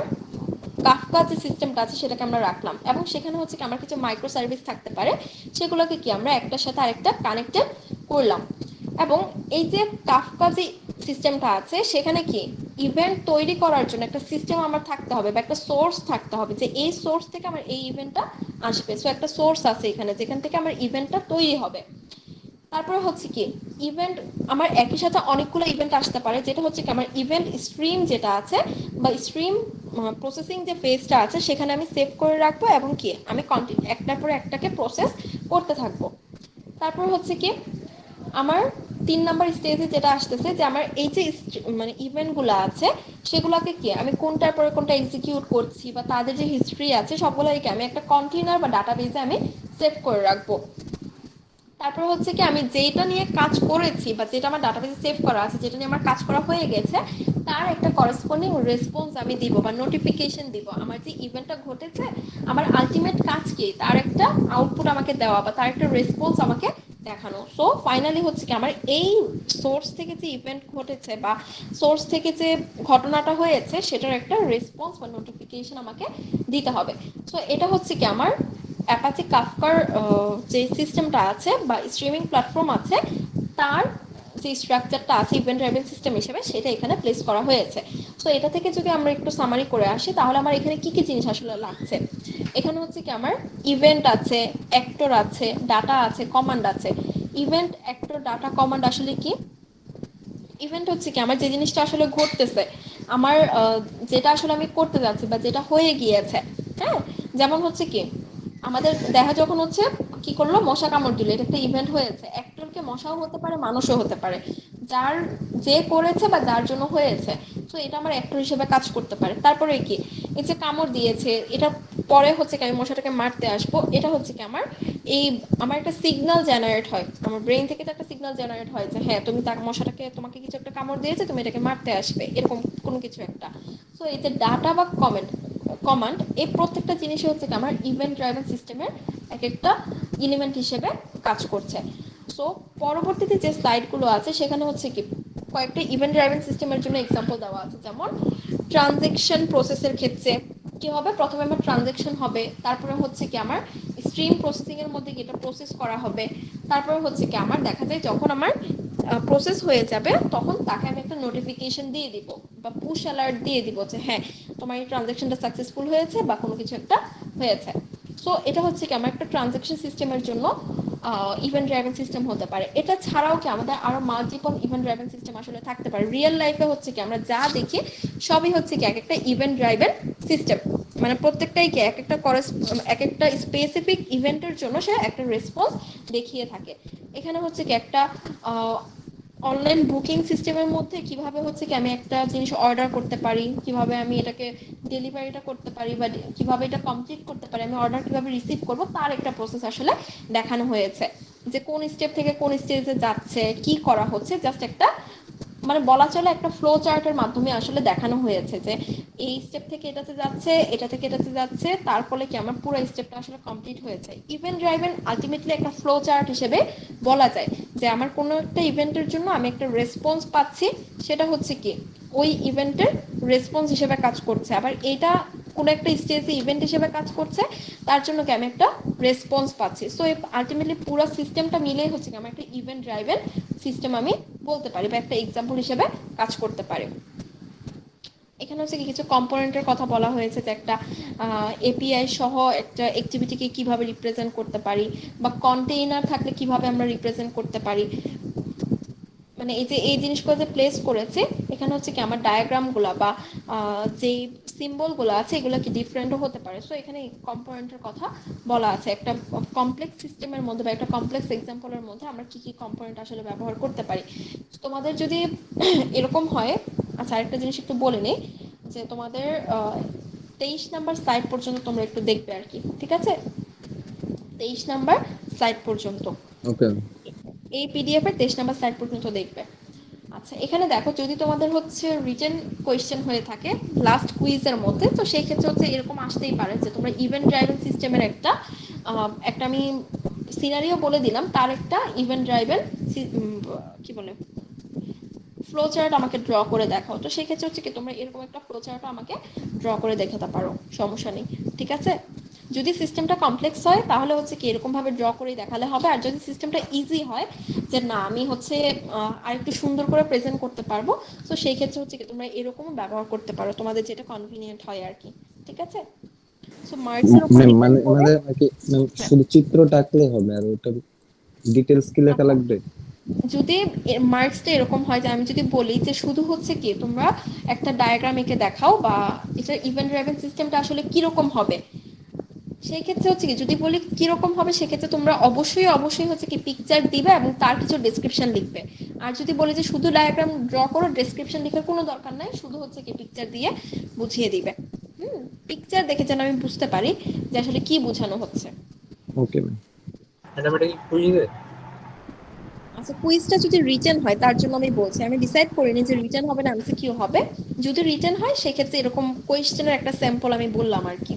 S1: কাফকা যে সিস্টেমটা আছে সেটাকে আমরা রাখলাম, এবং সেখানে হচ্ছে কি আমার কিছু মাইক্রো সার্ভিস থাকতে পারে, সেগুলোকে কি আমরা একটার সাথে আরেকটা কানেক্টেড করলাম। এবং এই যে কাফকা যে সিস্টেমটা আছে সেখানে কি ইভেন্ট তৈরি করার জন্য একটা সিস্টেম আমার থাকতে হবে বা একটা সোর্স থাকতে হবে, যে এই সোর্স থেকে আমার এই ইভেন্টটা আসবে। সো একটা সোর্স আছে এখানে যেখান থেকে আমার ইভেন্টটা তৈরি হবে। তারপরে হচ্ছে কি ইভেন্ট আমার একই সাথে অনেকগুলো ইভেন্ট আসতে পারে, যেটা হচ্ছে কি আমার ইভেন্ট স্ট্রিম যেটা আছে বা স্ট্রিম প্রসেসিং যে ফেজটা আছে সেখানে আমি সেভ করে রাখবো, এবং কি আমি কন্টিনিউ একটার পর একটাকে প্রসেস করতে থাকবো। তারপর হচ্ছে কি আমার 3 নাম্বার স্টেজে যেটা আসতেছে যে আমার এই যে মানে ইভেন্টগুলো আছে সেগুলোকে কি আমি কোনটার পরে কোনটা এক্সিকিউট করছি বা তাদের যে হিস্ট্রি আছে সবগুলোকে আমি একটা কন্টেইনার বা ডাটাবেসে আমি সেভ করে রাখবো। তারপর হচ্ছে কি আমি যেটা নিয়ে কাজ করেছি বা যেটা আমার ডাটাবেসে সেভ করা আছে, যেটা নিয়ে আমার কাজ করা হয়ে গেছে, তার একটা করেসপন্ডিং রেসপন্স আমি দিব বা নোটিফিকেশন দিব। আমার যে ইভেন্টটা ঘটেছে আমার আলটিমেট কাজ কি তার একটা আউটপুট আমাকে দেওয়া বা তার একটা রেসপন্স আমাকে দেখানো। সো ফাইনালি হচ্ছে কি আমার এই সোর্স থেকে যে ইভেন্ট ঘটেছে বা সোর্স থেকে যে ঘটনাটা হয়েছে সেটার একটা রেসপন্স বা নোটিফিকেশন আমাকে দিতে হবে। সো এটা হচ্ছে কি আমার অ্যাপাচি কাফকার যে সিস্টেমটা আছে বা স্ট্রিমিং প্ল্যাটফর্ম আছে তার যে স্ট্রাকচারটা আছে ইভেন্ট ড্রাইভেন সিস্টেম হিসেবে সেটা এখানে প্লেস করা হয়েছে। সো এটা থেকে যদি আমরা একটু সামারি করে আসি তাহলে আমার এখানে কি কি জিনিস আসলে লাগছে, এখানে হচ্ছে কি আমার ইভেন্ট আছে, অ্যাক্টর আছে, ডাটা আছে, কমান্ড আছে। ইভেন্ট, অ্যাক্টর, ডাটা, কমান্ড আসলে কি? ইভেন্ট হচ্ছে কি আমার যে জিনিসটা আসলে ঘটতেছে, আমার যেটা আসলে আমি করতে যাচ্ছি বা যেটা হয়ে গিয়েছে। হ্যাঁ, যেমন হচ্ছে কি আমাদের দেখা যখন হচ্ছে কি করলো মশা কামড় দিল, এটা একটা ইভেন্ট হয়েছে। অ্যাক্টরকে মশাও হতে পারে মানুষও হতে পারে, যার যে করেছে বা যার জন্য হয়েছে। তো এটা আমার অ্যাক্টর হিসেবে কাজ করতে পারে। তারপরে কি এই যে কামড় দিয়েছে এটা পরে হচ্ছে কি আমি মশাটাকে মারতে আসবো, এটা হচ্ছে কি আমার একটা সিগন্যাল জেনারেট হয়, আমার ব্রেইন থেকে তো একটা সিগন্যাল জেনারেট হয় যে হ্যাঁ তুমি তার মশাটাকে তোমাকে কিছু একটা কামড় দিয়েছে তুমি এটাকে মারতে আসবে, এরকম কোনো কিছু একটা। সো এই যে ডাটা বা কমান্ড এই প্রত্যেকটা জিনিসই হচ্ছে কি আমার ইভেন্ট ড্রাইভেন সিস্টেমের এক একটা এলিমেন্ট হিসেবে কাজ করছে। সো পরবর্তীতে যে স্লাইডগুলো আছে সেখানে হচ্ছে কি কয়েকটা ইভেন্ট ড্রাইভেন সিস্টেমের জন্য এক্সাম্পল দেওয়া আছে। যেমন ট্রানজেকশন প্রসেসের ক্ষেত্রে কি হবে, প্রথমে আমার ট্রানজেকশন হবে, তারপরে হচ্ছে কি আমার স্ট্রিম প্রসেসিং এর মধ্যে এটা প্রসেস করা হবে, তারপরে হচ্ছে কি আমার দেখা যায় যখন আমার প্রসেস হয়ে যাবে তখন তাকে আমি একটা নোটিফিকেশন দিয়ে দিব বা পুশ অ্যালার্ট দিয়ে দিব যে হ্যাঁ তোমার এই ট্রানজেকশনটা সাকসেসফুল হয়েছে বা কোনো কিছু একটা হয়েছে। সো এটা হচ্ছে কি আমার একটা ট্রানজেকশন সিস্টেমের জন্য ইভেন্ট ড্রাইভেন সিস্টেম হতে পারে। এটা ছাড়াও কি আমাদের আরো মাল্টিপল ইভেন্ট ড্রাইভেন সিস্টেম আসলে থাকতে পারে। রিয়েল লাইফে হচ্ছে কি আমরা যা দেখি সবই হচ্ছে কি এক একটা ইভেন্ট ড্রাইভেন সিস্টেম, মানে প্রত্যেকটাই কি এক একটা স্পেসিফিক ইভেন্টের জন্য সে একটা রেসপন্স দেখিয়ে থাকে। এখানে হচ্ছে কি একটা অনলাইন বুকিং সিস্টেমের মধ্যে কিভাবে হচ্ছে কি আমি একটা জিনিস অর্ডার করতে পারি, কিভাবে আমি এটাকে ডেলিভারিটা করতে পারি বা কিভাবে এটা কমপ্লিট করতে পারি, আমি অর্ডার কিভাবে রিসিভ করব তার একটা প্রসেস আসলে দেখানো হয়েছে, যে কোন স্টেপ থেকে কোন স্টেজে যাচ্ছে, কি করা হচ্ছে, জাস্ট একটা মানে বলা চলে একটা ফ্লো চার্টের মাধ্যমে আসলে দেখানো হয়েছে যে এই স্টেপ থেকে এটাতে যাচ্ছে, এটা থেকে এটাতে যাচ্ছে, তার ফলে কি আমার পুরো স্টেপটা আসলে কমপ্লিট হয়েছে। ইভেন্ট ড্রাইভেন আলটিমেটলি একটা ফ্লো চার্ট হিসেবে বলা যায় যে আমার কোনো একটা ইভেন্টের জন্য আমি একটা রেসপন্স পাচ্ছি, সেটা হচ্ছে কি ওই ইভেন্টের রেসপন্স হিসেবে কাজ করছে, আবার এটা কোনো একটা স্টেজে ইভেন্ট হিসেবে কাজ করছে তার জন্য কি আমি একটা রেসপন্স পাচ্ছি। সো আলটিমেটলি পুরো সিস্টেমটা মিলেই হচ্ছে কি আমার একটা ইভেন্ট ড্রাইভেন সিস্টেম আমি বলতে পারি বা একটা এক্সাম্পল হিসেবে কাজ করতে পারি। এখানে হচ্ছে কি কিছু কম্পোনেন্টের কথা বলা হয়েছে যে একটা এপিআই সহ একটা অ্যাক্টিভিটিকে কিভাবে রিপ্রেজেন্ট করতে পারি বা কন্টেইনার থাকলে কিভাবে আমরা রিপ্রেজেন্ট করতে পারি, মানে এই যে এই জিনিসগুলো যে প্লেস করেছে এখানে সেখানে হচ্ছে কি আমার ডায়াগ্রামগুলো বা যেই সিম্বলগুলো আছে এগুলো কি ডিফারেন্টও হতে পারে। সো এখানে কম্পোনেন্টের কথা বলা আছে, একটা কমপ্লেক্স সিস্টেমের মধ্যে বা একটা কমপ্লেক্স এক্সাম্পলের মধ্যে আমরা কি কি কম্পোনেন্ট আসলে ব্যবহার করতে পারি। তোমাদের যদি এরকম হয়, আচ্ছা আরেকটা জিনিস একটু বলে নিই, যে তোমাদের 23 নাম্বার স্লাইড পর্যন্ত তোমরা একটু দেখবে আর কি, ঠিক আছে? 23 নাম্বার স্লাইড পর্যন্ত,
S6: ওকে
S1: এই পিডিএফ এর 23 নাম্বার স্লাইড পর্যন্ত দেখবে। আচ্ছা এখানে দেখো, যদি তোমাদের হচ্ছে রিটেন কোয়েশ্চেন হয়ে থাকে লাস্ট কুইজের মধ্যে, তো সেই ক্ষেত্রে হচ্ছে এরকম আসতেই পারে যে তোমরা ইভেন্ট ড্রাইভেন সিস্টেমের একটা আমি সিনারিও বলে দিলাম, তার একটা ইভেন্ট ড্রাইভেন কি বলে ফ্লো চার্ট আমাকে ড্র করে দেখাও। তো সেই ক্ষেত্রে হচ্ছে কি তোমরা এরকম একটা ফ্লো চার্ট আমাকে ড্র করে দেখাতে পারো, সমস্যা নেই, ঠিক আছে? যদি সিস্টেমটা কমপ্লেক্স হয় তাহলে হচ্ছে কি এরকম ভাবে ড্র করেই দেখালে হবে, আর যদি সিস্টেমটা ইজি হয় যে না আমি হচ্ছে আরেকটু সুন্দর করে প্রেজেন্ট করতে পারবো, তো সেই ক্ষেত্রে হচ্ছে কি তোমরা এরকম ব্যবহার করতে পারো, তোমাদের যেটা কনভিনিয়েন্ট হয় আর কি, ঠিক আছে? সো মার্কসের উপর
S6: ম্যাম,
S1: depend করে-
S6: আমাদের নাকি ম্যাম শুধু চিত্রটা আঁকলে হবে আর ওটা ডিটেলস কি লেখা লাগবে?
S1: যদি মার্কসটা এরকম হয় যে আমি যদি বলি যে শুধু হচ্ছে কি তোমরা একটা ডায়াগ্রাম এঁকে দেখাও বা এটা ইভেন্ট ড্রাইভেন সিস্টেমটা আসলে কিরকম হবে, সেই ক্ষেত্রে হচ্ছে কি যদি বলি কিরকম হবে সেক্ষেত্রে তোমরা অবশ্যই অবশ্যই হচ্ছে কি পিকচার দিবে এবং তার কিছু ডেসক্রিপশন লিখবে। আর যদি বলি যে শুধু ডায়াগ্রাম ড্র করো, ডেসক্রিপশন লিখার কোনো দরকার নাই, শুধু হচ্ছে কি পিকচার দিয়ে বুঝিয়ে দিবে। পিকচার দেখে যেন আমি বুঝতে পারি যে আসলে কি বোঝানো হচ্ছে।
S6: Okay ma'am.
S9: ম্যাডাম এটা কি কুইজে?
S1: আচ্ছা কুইজটা যদি রিটেন হয় তার জন্য আমি বলছি, আমি ডিসাইড করিনি যে রিটেন হবে না এমসিকিউ হবে। যদি রিটেন হয় সেক্ষেত্রে এরকম কোয়েশ্চেনের একটা স্যাম্পল আমি বললাম আর কি।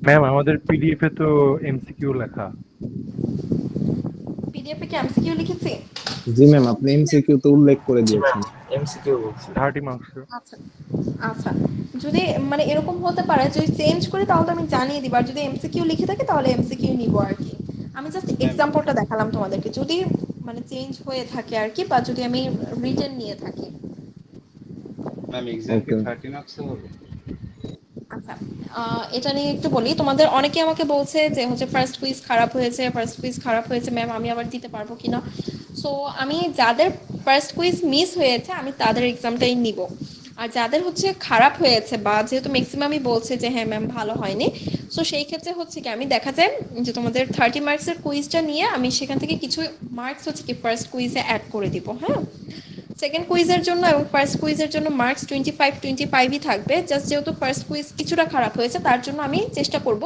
S4: ম্যাম আমাদের পিডিএফ এ তো এমসিকিউ লেখা।
S1: পিডিএফ এ কি এমসিকিউ লিখেছি?
S6: জি ম্যাম, আপনি এমসিকিউ তো উল্লেখ করে
S9: জি ম্যাম,
S6: দিয়েছেন।
S9: এমসিকিউ বলছি।
S4: 30 মার্কস।
S1: আচ্ছা আচ্ছা, যদি মানে এরকম হতে পারে যদি চেঞ্জ করি তাহলে তো আমি জানিয়ে দিব, আর যদি এমসিকিউ লিখে থাকি তাহলে এমসিকিউ নিব আর কি। আমি জাস্ট এক্সাম্পলটা দেখালাম তোমাদেরকে, যদি মানে চেঞ্জ হয়ে থাকে আর কি, বা যদি আমি রিটেন নিয়ে থাকি।
S2: ম্যাম এক্সাম কি
S6: Okay.
S2: 30 মার্কস হবে?
S1: আচ্ছা এটা নিয়ে একটু বলি, তোমাদের অনেকে আমাকে বলছে যে হচ্ছে ফার্স্ট কুইজ খারাপ হয়েছে, ফার্স্ট কুইজ খারাপ হয়েছে ম্যাম, আমি আবার দিতে পারবো কিনা। সো আমি যাদের ফার্স্ট কুইজ মিস হয়েছে আমি তাদের এক্সামটাই নিব, আর যাদের হচ্ছে খারাপ হয়েছে বা যেহেতু ম্যাক্সিমামই বলছে যে হ্যাঁ ম্যাম ভালো হয়নি, সো সেই ক্ষেত্রে হচ্ছে কি আমি দেখা যায় যে তোমাদের 30 মার্কসের কুইজটা নিয়ে আমি সেখান থেকে কিছু মার্কস হচ্ছে কি ফার্স্ট কুইজে অ্যাড করে দিব। হ্যাঁ, সেকেন্ড কুইজের জন্য এবং ফার্স্ট কুইজের জন্য মার্কস 25-25ই থাকবে। জাস্ট যেহেতু ফার্স্ট কুইজ কিছুটা খারাপ হয়েছে তার জন্য আমি চেষ্টা করব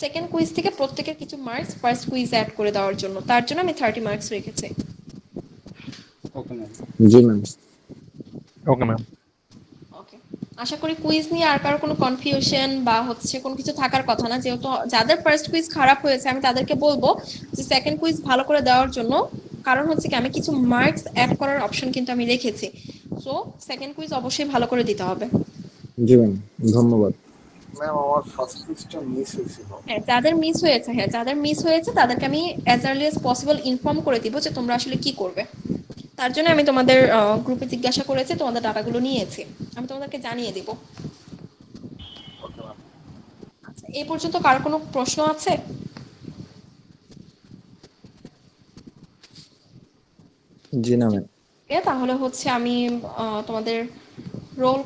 S1: সেকেন্ড কুইজ থেকে প্রত্যেকের কিছু মার্কস ফার্স্ট কুইজ অ্যাড করে দেওয়ার জন্য, তার জন্য আমি 30 মার্কস রেখেছি।
S2: Okay ma'am.
S6: জি ম্যাম।
S4: Okay ma'am.
S1: ওকে, আশা করি কুইজ নিয়ে আর কারো কোনো কনফিউশন বা হচ্ছে কোনো কিছু থাকার কথা না। যেহেতু যাদের ফার্স্ট কুইজ খারাপ হয়েছে আমি তাদেরকে বলবো যে সেকেন্ড কুইজ ভালো করে দেওয়ার জন্য, কারণ হচ্ছে কি আমি কিছু মার্কস অ্যাড করার অপশন কিন্তু আমি রেখেছি। সো সেকেন্ড কুইজ অবশ্যই ভালো করে দিতে হবে।
S6: জি ম্যাম, ধন্যবাদ।
S10: ম্যাম আমার ফার্স্ট কুইজটা মিস হয়েছিল।
S1: হ্যাঁ যাদের মিস হয়েছে তাদেরকে আমি as early as possible inform করে দিব যে তোমরা আসলে কি করবে। তার জন্য আমি তোমাদের গ্রুপে জিজ্ঞাসা করেছি, তোমাদের ডাটাগুলো নিয়েছি, আমি তোমাদেরকে জানিয়ে দিব।
S10: Okay ma'am.
S1: আচ্ছা এই পর্যন্ত কারো কোনো প্রশ্ন আছে?
S6: জি না ম্যাম।
S1: তাহলে হচ্ছে আমি তোমাদের রোল